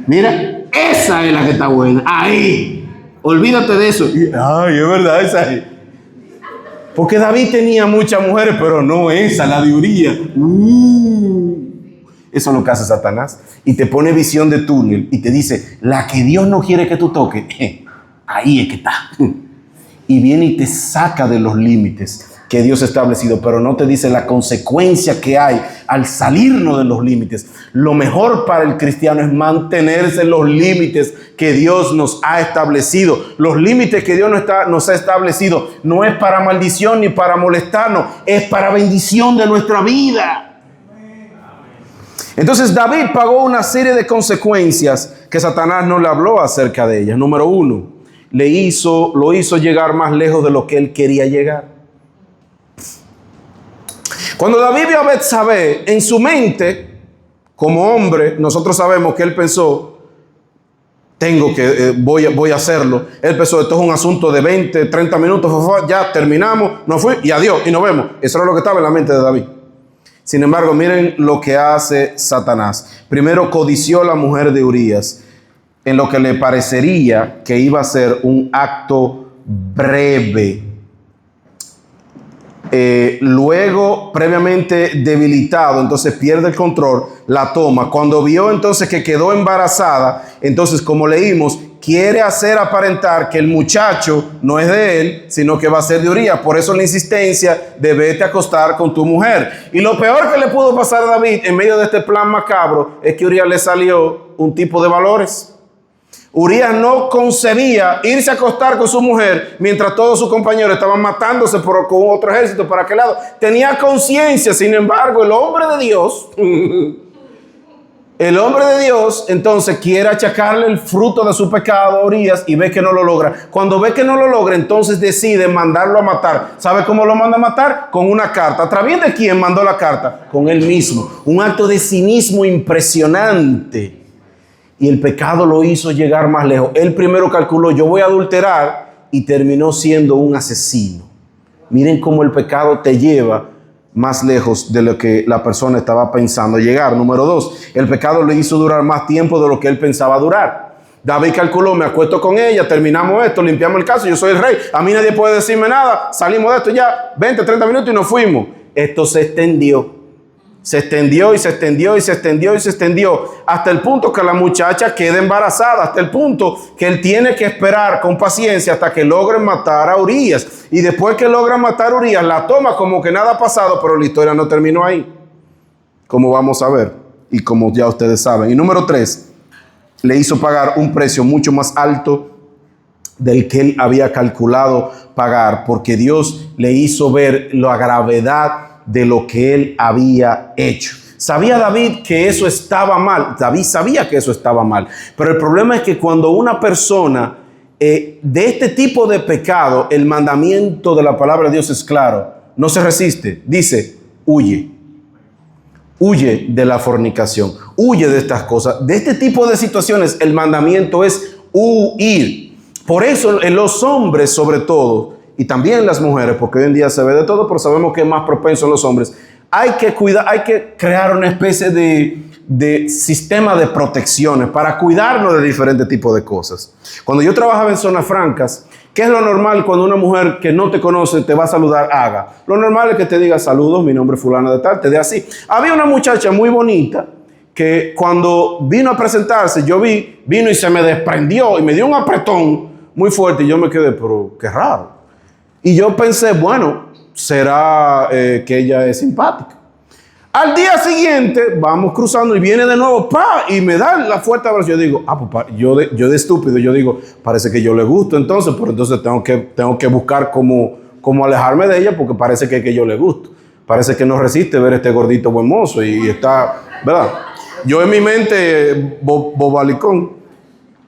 Mira, esa es la que está buena. Ahí. Olvídate de eso. Ay, es verdad, esa es. Porque David tenía muchas mujeres, pero no esa, la de Urías. Eso es lo que hace Satanás. Y te pone visión de túnel y te dice, la que Dios no quiere que tú toques, ahí es que está. Y viene y te saca de los límites que Dios ha establecido, pero no te dice la consecuencia que hay al salirnos de los límites. Lo mejor para el cristiano es mantenerse en los límites que Dios nos ha establecido. Los límites que Dios nos ha establecido no es para maldición ni para molestarnos, es para bendición de nuestra vida. Entonces David pagó una serie de consecuencias que Satanás no le habló acerca de ellas. Número uno, lo hizo llegar más lejos de lo que él quería llegar. Cuando David vio a Betsabé, en su mente, como hombre, nosotros sabemos que él pensó, voy a hacerlo. Él pensó, esto es un asunto de 20, 30 minutos, ya terminamos, nos fui y adiós, y nos vemos. Eso era lo que estaba en la mente de David. Sin embargo, miren lo que hace Satanás. Primero codició a la mujer de Urías, en lo que le parecería que iba a ser un acto breve. Luego, previamente debilitado, entonces pierde el control, la toma. Cuando vio entonces que quedó embarazada, entonces, como leímos, quiere hacer aparentar que el muchacho no es de él, sino que va a ser de Urías. Por eso la insistencia de vete a acostar con tu mujer. Y lo peor que le pudo pasar a David en medio de este plan macabro es que Urías le salió un tipo de valores. Urías no concebía irse a acostar con su mujer mientras todos sus compañeros estaban matándose con otro ejército para aquel lado. Tenía conciencia, sin embargo, el hombre de Dios, entonces quiere achacarle el fruto de su pecado a Urías y ve que no lo logra. Cuando ve que no lo logra, entonces decide mandarlo a matar. ¿Sabe cómo lo manda a matar? Con una carta. ¿A través de quién mandó la carta? Con él mismo. Un acto de cinismo impresionante. Y el pecado lo hizo llegar más lejos. Él primero calculó, yo voy a adulterar, y terminó siendo un asesino. Miren cómo el pecado te lleva más lejos de lo que la persona estaba pensando llegar. Número dos, el pecado le hizo durar más tiempo de lo que él pensaba durar. David calculó, me acuesto con ella, terminamos esto, limpiamos el caso, yo soy el rey, a mí nadie puede decirme nada, salimos de esto ya, 20, 30 minutos y nos fuimos. Esto se extendió. Se extendió y se extendió y se extendió y se extendió hasta el punto que la muchacha queda embarazada, hasta el punto que él tiene que esperar con paciencia hasta que logren matar a Urías. Y después que logran matar a Urías, la toma como que nada ha pasado, pero la historia no terminó ahí, como vamos a ver y como ya ustedes saben. Y número 3, le hizo pagar un precio mucho más alto del que él había calculado pagar, porque Dios le hizo ver la gravedad de lo que él había hecho. ¿Sabía David que eso estaba mal? David sabía que eso estaba mal. Pero el problema es que cuando una persona de este tipo de pecado, el mandamiento de la palabra de Dios es claro. No se resiste. Dice, huye. Huye de la fornicación. Huye de estas cosas. De este tipo de situaciones, el mandamiento es huir. Por eso en los hombres, sobre todo, y también las mujeres, porque hoy en día se ve de todo, pero sabemos que es más propenso en los hombres. Hay que cuidar, hay que crear una especie de sistema de protecciones para cuidarnos de diferentes tipos de cosas. Cuando yo trabajaba en zonas francas, ¿qué es lo normal cuando una mujer que no te conoce te va a saludar haga? Lo normal es que te diga saludos, mi nombre es fulana de tal, te dé así. Había una muchacha muy bonita que cuando vino a presentarse, vino y se me desprendió y me dio un apretón muy fuerte y yo me quedé, pero qué raro. Y yo pensé, bueno, será que ella es simpática. Al día siguiente, vamos cruzando y viene de nuevo, y me da la fuerte abrazo. Yo digo, yo de estúpido, yo digo, parece que yo le gusto entonces, pero entonces tengo que buscar cómo alejarme de ella porque parece que yo le gusto. Parece que no resiste ver este gordito buen mozo y está, ¿verdad? Yo en mi mente, bobalicón.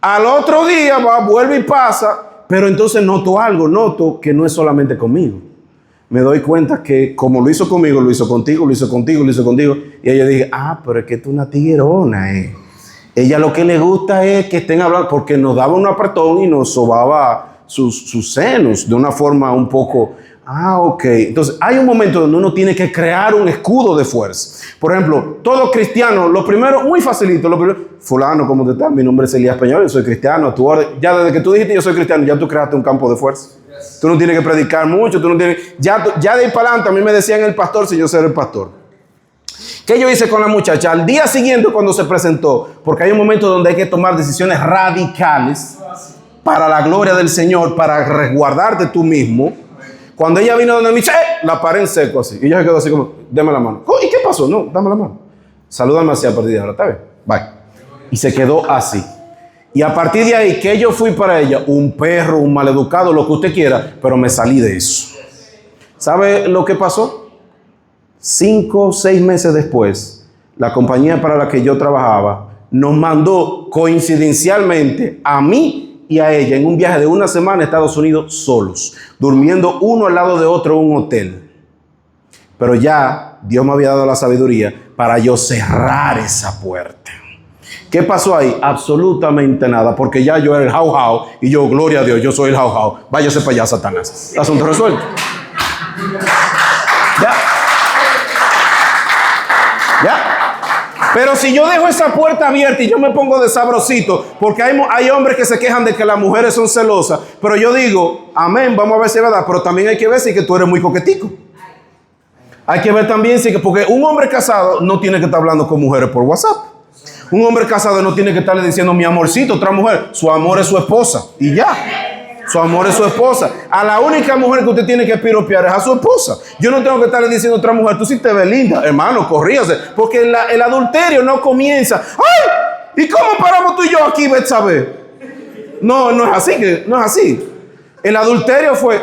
Al otro día vuelve y pasa. Pero entonces noto que no es solamente conmigo. Me doy cuenta que como lo hizo conmigo, lo hizo contigo, lo hizo contigo, lo hizo contigo. Y ella dije, pero es que tú una tiguerona, Ella lo que le gusta es que estén hablando, porque nos daba un apretón y nos sobaba sus senos de una forma un poco Ah, ok. Entonces, hay un momento donde uno tiene que crear un escudo de fuerza. Por ejemplo, todo cristiano, lo primero, muy facilito, lo primero, fulano, ¿cómo te estás? Mi nombre es Elías Peñol, yo soy cristiano. Ya desde que tú dijiste yo soy cristiano, ya tú creaste un campo de fuerza. Tú no tienes que predicar mucho, tú no tienes... Ya de ahí para adelante, a mí me decían el pastor si yo era el pastor. ¿Qué yo hice con la muchacha? Al día siguiente cuando se presentó, porque hay un momento donde hay que tomar decisiones radicales para la gloria del Señor, para resguardarte tú mismo. Cuando ella vino donde me dice, la paré en seco así. Y ella se quedó así como, dame la mano. ¿Y qué pasó? No, dame la mano. Salúdame así a partir de ahora, ¿está bien? Bye. Y se quedó así. Y a partir de ahí, que yo fui para ella, un perro, un maleducado, lo que usted quiera, pero me salí de eso. ¿Sabe lo que pasó? 5 o 6 meses después, la compañía para la que yo trabajaba nos mandó coincidencialmente a mí y a ella en un viaje de una semana a Estados Unidos solos, durmiendo uno al lado de otro en un hotel. Pero ya Dios me había dado la sabiduría para yo cerrar esa puerta. ¿Qué pasó ahí? Absolutamente nada, porque ya yo era el jau-jau y yo, gloria a Dios, yo soy el jau-jau. Váyase para allá, Satanás. El asunto resuelto. ¿Ya? Pero si yo dejo esa puerta abierta y yo me pongo de sabrosito, porque hay hombres que se quejan de que las mujeres son celosas, pero yo digo, amén, vamos a ver si es verdad, pero también hay que ver si que tú eres muy coquetico. Hay que ver también si que, porque un hombre casado no tiene que estar hablando con mujeres por WhatsApp. Un hombre casado no tiene que estarle diciendo mi amorcito a otra mujer. Su amor es su esposa y ya. Su amor es su esposa. A la única mujer que usted tiene que piropear es a su esposa. Yo no tengo que estarle diciendo a otra mujer, tú sí te ves linda. Hermano, corríase. Porque el adulterio no comienza. ¡Ay! ¿Y cómo paramos tú y yo aquí, Betsabe? No es así. No es así. El adulterio fue,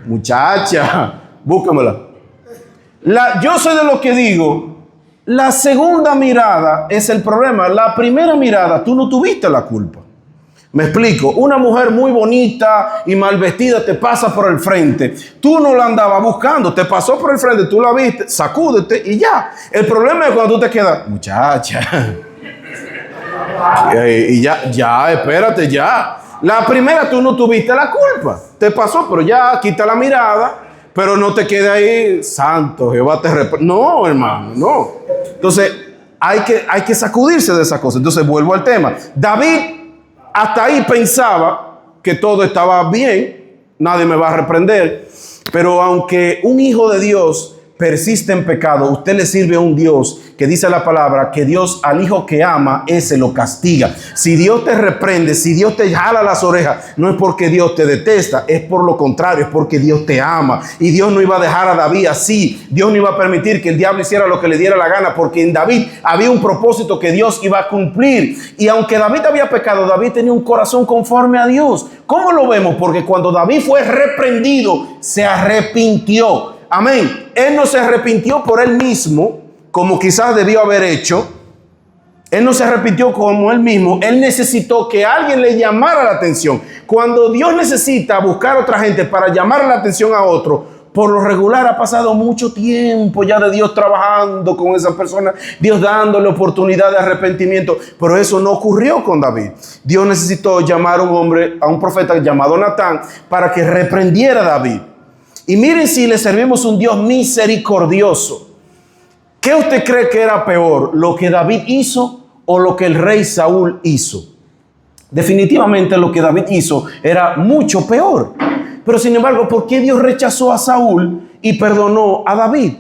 muchacha, búscamela. Yo soy de los que digo, la segunda mirada es el problema. La primera mirada, tú no tuviste la culpa. Me explico, una mujer muy bonita y mal vestida te pasa por el frente. Tú no la andabas buscando, te pasó por el frente, tú la viste, sacúdete y ya. El problema es cuando tú te quedas, muchacha. Y ya, espérate, ya. La primera tú no tuviste la culpa. Te pasó, pero ya, quita la mirada, pero no te quede ahí, santo, Jehová te no, hermano, no. Entonces, hay que sacudirse de esa cosa. Entonces, vuelvo al tema. David hasta ahí pensaba que todo estaba bien, nadie me va a reprender, pero aunque un hijo de Dios persiste en pecado, usted le sirve a un Dios que dice la palabra que Dios al hijo que ama, ese lo castiga. Si Dios te reprende, si Dios te jala las orejas, no es porque Dios te detesta, es por lo contrario, es porque Dios te ama. Y Dios no iba a dejar a David así. Dios no iba a permitir que el diablo hiciera lo que le diera la gana, porque en David había un propósito que Dios iba a cumplir. Y aunque David había pecado, David tenía un corazón conforme a Dios. ¿Cómo lo vemos? Porque cuando David fue reprendido, se arrepintió. Amén. Él no se arrepintió por él mismo, como quizás debió haber hecho. Él no se arrepintió como él mismo. Él necesitó que alguien le llamara la atención. Cuando Dios necesita buscar a otra gente para llamar la atención a otro, por lo regular ha pasado mucho tiempo ya de Dios trabajando con esa persona, Dios dándole oportunidad de arrepentimiento. Pero eso no ocurrió con David. Dios necesitó llamar a un hombre, a un profeta llamado Natán, para que reprendiera a David. Y miren si le servimos un Dios misericordioso. ¿Qué usted cree que era peor? ¿Lo que David hizo o lo que el rey Saúl hizo? Definitivamente lo que David hizo era mucho peor. Pero sin embargo, ¿por qué Dios rechazó a Saúl y perdonó a David?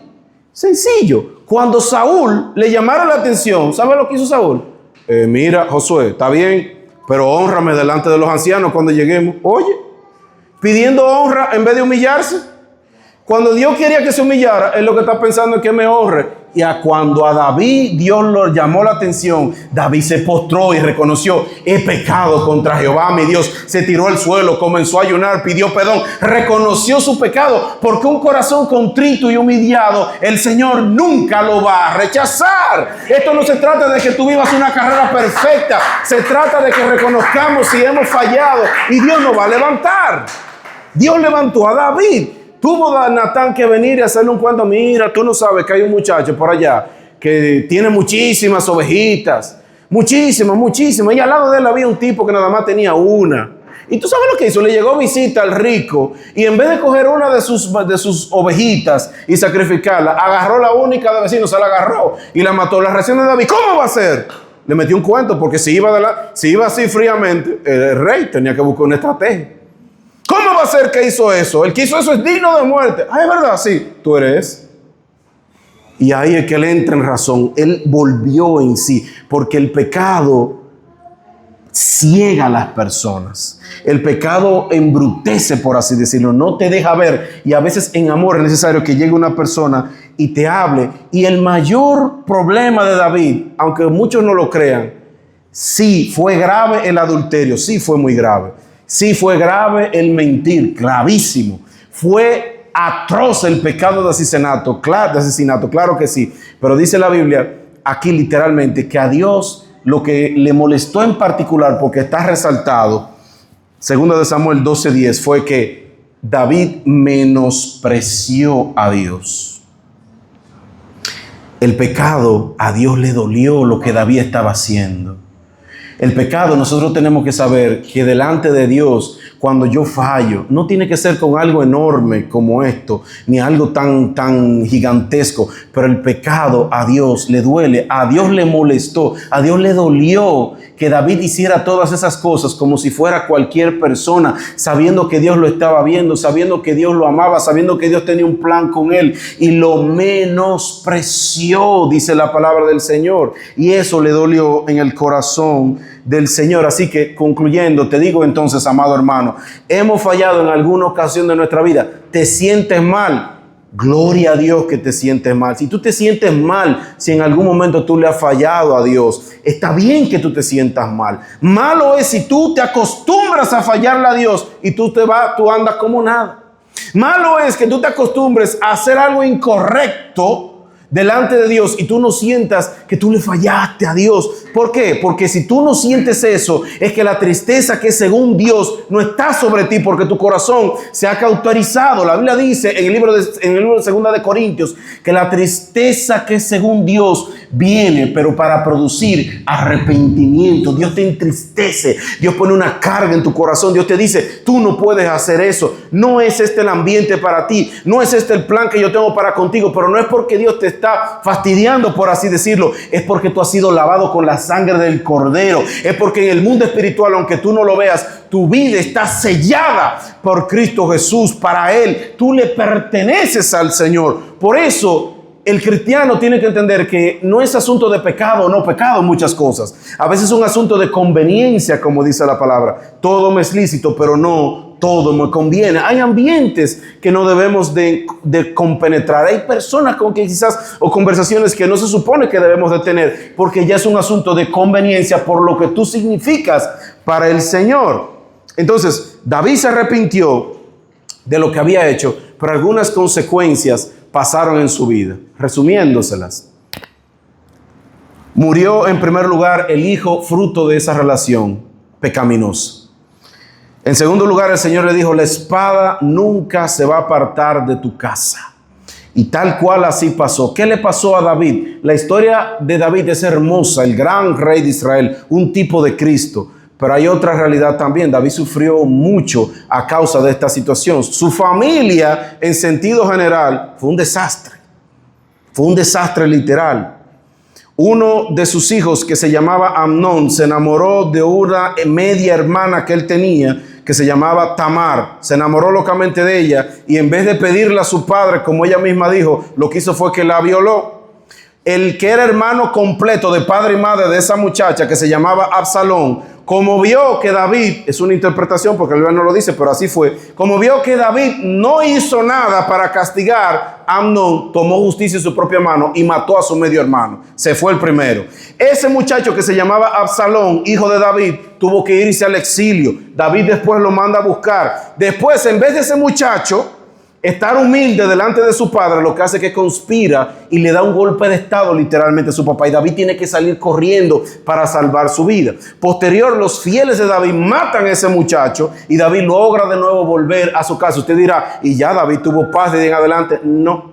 Sencillo. Cuando Saúl le llamaron la atención, ¿sabe lo que hizo Saúl? Mira, Josué, está bien, pero hónrame delante de los ancianos cuando lleguemos. Oye, pidiendo honra en vez de humillarse. Cuando Dios quería que se humillara, él lo que está pensando es que me honre. Y cuando a David Dios lo llamó la atención, David se postró y reconoció: he pecado contra Jehová mi Dios. Se tiró al suelo, comenzó a ayunar, pidió perdón, reconoció su pecado, porque un corazón contrito y humillado el Señor nunca lo va a rechazar. Esto no se trata de que tú vivas una carrera perfecta, se trata de que reconozcamos si hemos fallado y Dios nos va a levantar. Dios levantó a David. Tuvo Natán que venir y hacerle un cuento. Mira, tú no sabes que hay un muchacho por allá que tiene muchísimas ovejitas. Muchísimas. Y al lado de él había un tipo que nada más tenía una. ¿Y tú sabes lo que hizo? Le llegó visita al rico y en vez de coger una de sus ovejitas y sacrificarla, agarró la única del vecino, se la agarró y la mató. La reacción de David, ¿cómo va a ser? Le metió un cuento, porque si iba así fríamente, el rey tenía que buscar una estrategia. ¿Cómo va a ser que hizo eso? El que hizo eso es digno de muerte. Ah, es verdad, sí, tú eres. Y ahí es que él entra en razón. Él volvió en sí, porque el pecado ciega a las personas. El pecado embrutece, por así decirlo, no te deja ver. Y a veces en amor es necesario que llegue una persona y te hable. Y el mayor problema de David, aunque muchos no lo crean, sí fue grave el adulterio, sí fue muy grave. Sí fue grave el mentir, gravísimo. Fue atroz el pecado de asesinato, claro que sí. Pero dice la Biblia aquí literalmente que a Dios lo que le molestó en particular, porque está resaltado, 2 de Samuel 12:10, fue que David menospreció a Dios. El pecado, a Dios le dolió lo que David estaba haciendo. El pecado, nosotros tenemos que saber que delante de Dios, cuando yo fallo, no tiene que ser con algo enorme como esto, ni algo tan gigantesco, pero el pecado a Dios le duele, a Dios le molestó, a Dios le dolió que David hiciera todas esas cosas como si fuera cualquier persona, sabiendo que Dios lo estaba viendo, sabiendo que Dios lo amaba, sabiendo que Dios tenía un plan con él, y lo menospreció, dice la palabra del Señor, y eso le dolió en el corazón del Señor. Así que, concluyendo, te digo entonces, amado hermano, hemos fallado en alguna ocasión de nuestra vida. ¿Te sientes mal? Gloria a Dios que te sientes mal. Si tú te sientes mal, si en algún momento tú le has fallado a Dios, está bien que tú te sientas mal. Malo es si tú te acostumbras a fallarle a Dios y tú andas como nada. Malo es que tú te acostumbres a hacer algo incorrecto delante de Dios y tú no sientas que tú le fallaste a Dios. ¿Por qué? Porque si tú no sientes eso, es que la tristeza que según Dios no está sobre ti, porque tu corazón se ha cauterizado. La Biblia dice en el libro de 2 de Corintios que la tristeza que según Dios viene, pero para producir arrepentimiento. Dios te entristece, Dios pone una carga en tu corazón, Dios te dice, tú no puedes hacer eso, no es este el ambiente para ti, no es este el plan que yo tengo para contigo, pero no es porque Dios te está fastidiando, por así decirlo, es porque tú has sido lavado con la sangre del Cordero, es porque en el mundo espiritual, aunque tú no lo veas, tu vida está sellada por Cristo Jesús. Para Él, tú le perteneces al Señor. Por eso el cristiano tiene que entender que no es asunto de pecado o no pecado, muchas cosas. A veces es un asunto de conveniencia, como dice la palabra. Todo me es lícito, pero no todo me conviene. Hay ambientes que no debemos de compenetrar. Hay personas con que quizás, o conversaciones que no se supone que debemos de tener, porque ya es un asunto de conveniencia por lo que tú significas para el Señor. Entonces, David se arrepintió de lo que había hecho, pero algunas consecuencias pasaron en su vida. Resumiéndoselas, murió en primer lugar el hijo fruto de esa relación pecaminosa. En segundo lugar, el Señor le dijo, la espada nunca se va a apartar de tu casa. Y tal cual así pasó. ¿Qué le pasó a David? La historia de David es hermosa, el gran rey de Israel, un tipo de Cristo. Pero hay otra realidad también. David sufrió mucho a causa de esta situación. Su familia, en sentido general, fue un desastre. Fue un desastre literal. Uno de sus hijos, que se llamaba Amnón, se enamoró de una media hermana que él tenía, que se llamaba Tamar. Se enamoró locamente de ella y en vez de pedirle a su padre, como ella misma dijo, lo que hizo fue que la violó. El que era hermano completo de padre y madre de esa muchacha, que se llamaba Absalón, como vio que David, es una interpretación porque el Biblia no lo dice, pero así fue, como vio que David no hizo nada para castigar a Amnón, tomó justicia en su propia mano y mató a su medio hermano. Se fue el primero. Ese muchacho que se llamaba Absalón, hijo de David, tuvo que irse al exilio. David después lo manda a buscar. Después, en vez de ese muchacho estar humilde delante de su padre, lo que hace es que conspira y le da un golpe de estado literalmente a su papá, y David tiene que salir corriendo para salvar su vida. Posterior, los fieles de David matan a ese muchacho y David logra de nuevo volver a su casa. Usted dirá, y ya David tuvo paz de ahí en adelante. No.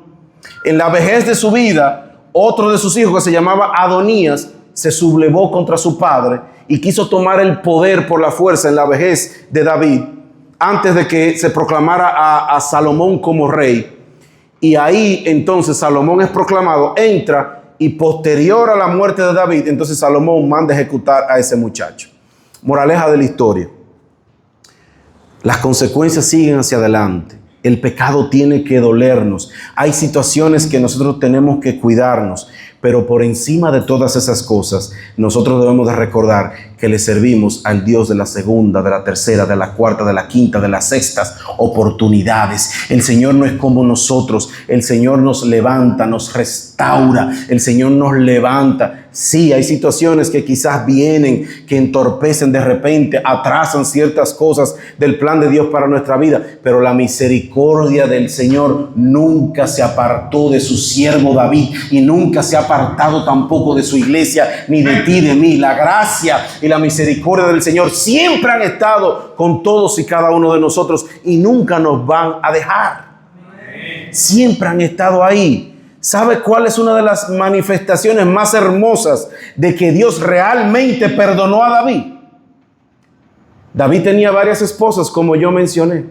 En la vejez de su vida, otro de sus hijos, que se llamaba Adonías, se sublevó contra su padre y quiso tomar el poder por la fuerza en la vejez de David, antes de que se proclamara a Salomón como rey. Y ahí entonces Salomón es proclamado, entra, y posterior a la muerte de David, entonces Salomón manda ejecutar a ese muchacho. Moraleja de la historia: las consecuencias siguen hacia adelante. El pecado tiene que dolernos. Hay situaciones que nosotros tenemos que cuidarnos, pero por encima de todas esas cosas, nosotros debemos de recordar que le servimos al Dios de la segunda, de la tercera, de la cuarta, de la quinta, de las sextas oportunidades. El Señor no es como nosotros. El Señor nos levanta, nos restaura. El Señor nos levanta. Sí, hay situaciones que quizás vienen, que entorpecen de repente, atrasan ciertas cosas del plan de Dios para nuestra vida, pero la misericordia del Señor nunca se apartó de su siervo David y nunca se ha apartado tampoco de su iglesia, ni de ti, de mí. La gracia y la misericordia del Señor siempre han estado con todos y cada uno de nosotros y nunca nos van a dejar. Siempre han estado ahí. ¿Sabe cuál es una de las manifestaciones más hermosas de que Dios realmente perdonó a David? David tenía varias esposas, como yo mencioné,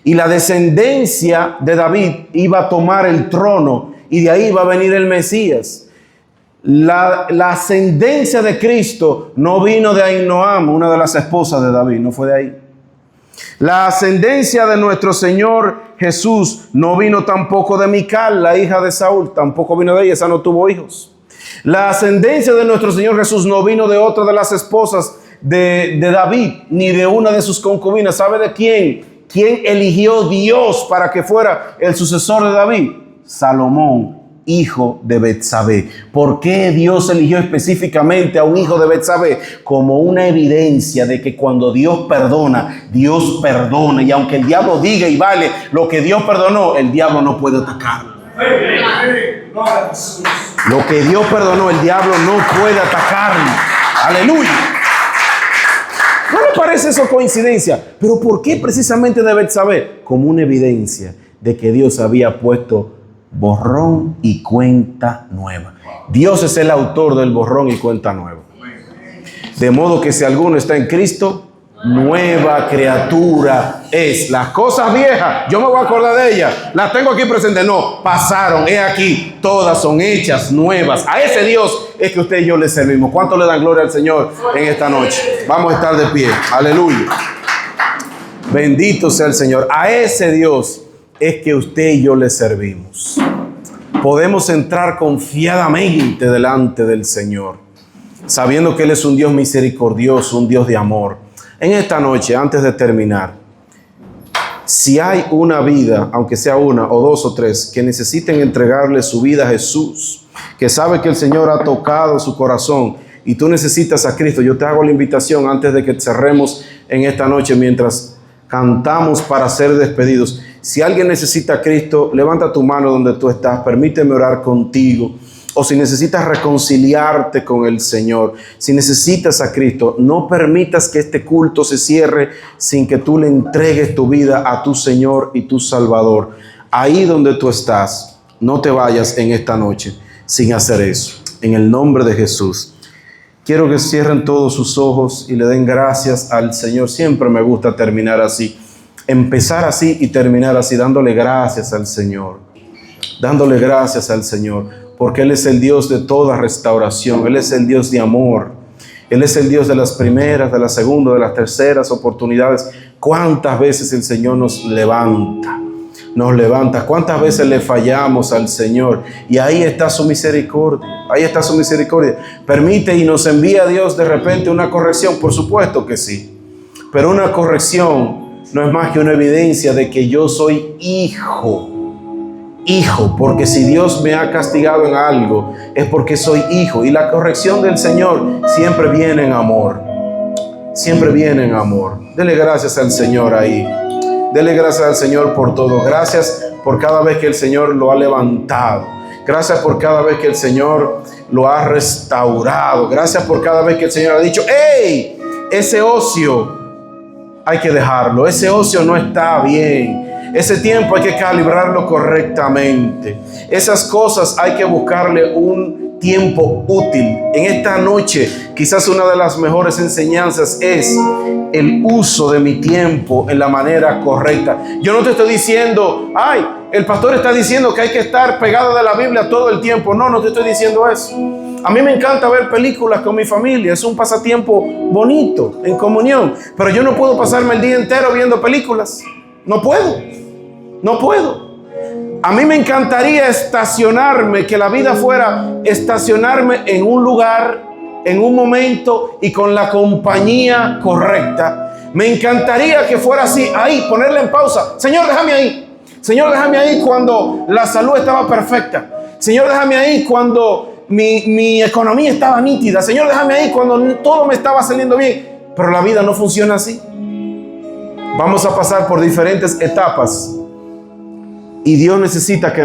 y la descendencia de David iba a tomar el trono y de ahí iba a venir el Mesías. La ascendencia de Cristo no vino de Ahinoam, una de las esposas de David, no fue de ahí. La ascendencia de nuestro Señor Jesús no vino tampoco de Mical, la hija de Saúl, tampoco vino de ella, esa no tuvo hijos. La ascendencia de nuestro Señor Jesús no vino de otra de las esposas de David, ni de una de sus concubinas. ¿Sabe de quién? ¿Quién eligió Dios para que fuera el sucesor de David? Salomón, hijo de Betsabé. ¿Por qué Dios eligió específicamente a un hijo de Betsabé? Como una evidencia de que cuando Dios perdona, Dios perdona. Y aunque el diablo diga y vale lo que Dios perdonó, el diablo no puede atacarlo. Lo que Dios perdonó, el diablo no puede atacarlo. Aleluya. ¿No le parece eso coincidencia? Pero ¿por qué precisamente de Betsabé? Como una evidencia de que Dios había puesto borrón y cuenta nueva. Dios es el autor del borrón y cuenta nueva. De modo que si alguno está en Cristo, nueva criatura es. Las cosas viejas, yo me voy a acordar de ellas, las tengo aquí presentes. No, pasaron, he aquí, todas son hechas nuevas. A ese Dios es que usted y yo le servimos. ¿Cuánto le dan gloria al Señor en esta noche? Vamos a estar de pie. Aleluya. Bendito sea el Señor. A ese Dios es que usted y yo le servimos. Podemos entrar confiadamente delante del Señor, sabiendo que Él es un Dios misericordioso, un Dios de amor. En esta noche, antes de terminar, si hay una vida, aunque sea una o dos o tres, que necesiten entregarle su vida a Jesús, que sabe que el Señor ha tocado su corazón y tú necesitas a Cristo, yo te hago la invitación antes de que cerremos en esta noche mientras cantamos para ser despedidos. Si alguien necesita a Cristo, levanta tu mano donde tú estás, permíteme orar contigo. O si necesitas reconciliarte con el Señor, si necesitas a Cristo, no permitas que este culto se cierre sin que tú le entregues tu vida a tu Señor y tu Salvador. Ahí donde tú estás, no te vayas en esta noche sin hacer eso. En el nombre de Jesús. Quiero que cierren todos sus ojos y le den gracias al Señor. Siempre me gusta terminar así. Empezar así y terminar así, dándole gracias al Señor. Dándole gracias al Señor, porque Él es el Dios de toda restauración. Él es el Dios de amor. Él es el Dios de las primeras, de las segundas, de las terceras oportunidades. ¿Cuántas veces el Señor nos levanta? Nos levanta. ¿Cuántas veces le fallamos al Señor? Y ahí está su misericordia. Ahí está su misericordia. Permite y nos envía a Dios de repente una corrección. Por supuesto que sí. Pero una corrección no es más que una evidencia de que yo soy hijo. Hijo, porque si Dios me ha castigado en algo, es porque soy hijo. Y la corrección del Señor siempre viene en amor. Siempre viene en amor. Dele gracias al Señor ahí. Dele gracias al Señor por todo. Gracias por cada vez que el Señor lo ha levantado. Gracias por cada vez que el Señor lo ha restaurado. Gracias por cada vez que el Señor ha dicho: ¡hey! Ese ocio hay que dejarlo. Ese ocio no está bien. Ese tiempo hay que calibrarlo correctamente. Esas cosas hay que buscarle un tiempo útil. En esta noche, quizás una de las mejores enseñanzas es el uso de mi tiempo en la manera correcta. Yo no te estoy diciendo, ay, el pastor está diciendo que hay que estar pegado de la Biblia todo el tiempo. No, no te estoy diciendo eso. A mí me encanta ver películas con mi familia. Es un pasatiempo bonito, en comunión. Pero yo no puedo pasarme el día entero viendo películas. No puedo. No puedo. A mí me encantaría estacionarme, que la vida fuera estacionarme en un lugar, en un momento y con la compañía correcta. Me encantaría que fuera así, ahí, ponerle en pausa. Señor, déjame ahí. Señor, déjame ahí cuando la salud estaba perfecta. Señor, déjame ahí cuando mi economía estaba nítida. Señor, déjame ahí cuando todo me estaba saliendo bien. Pero la vida no funciona así. Vamos a pasar por diferentes etapas. Y Dios necesita que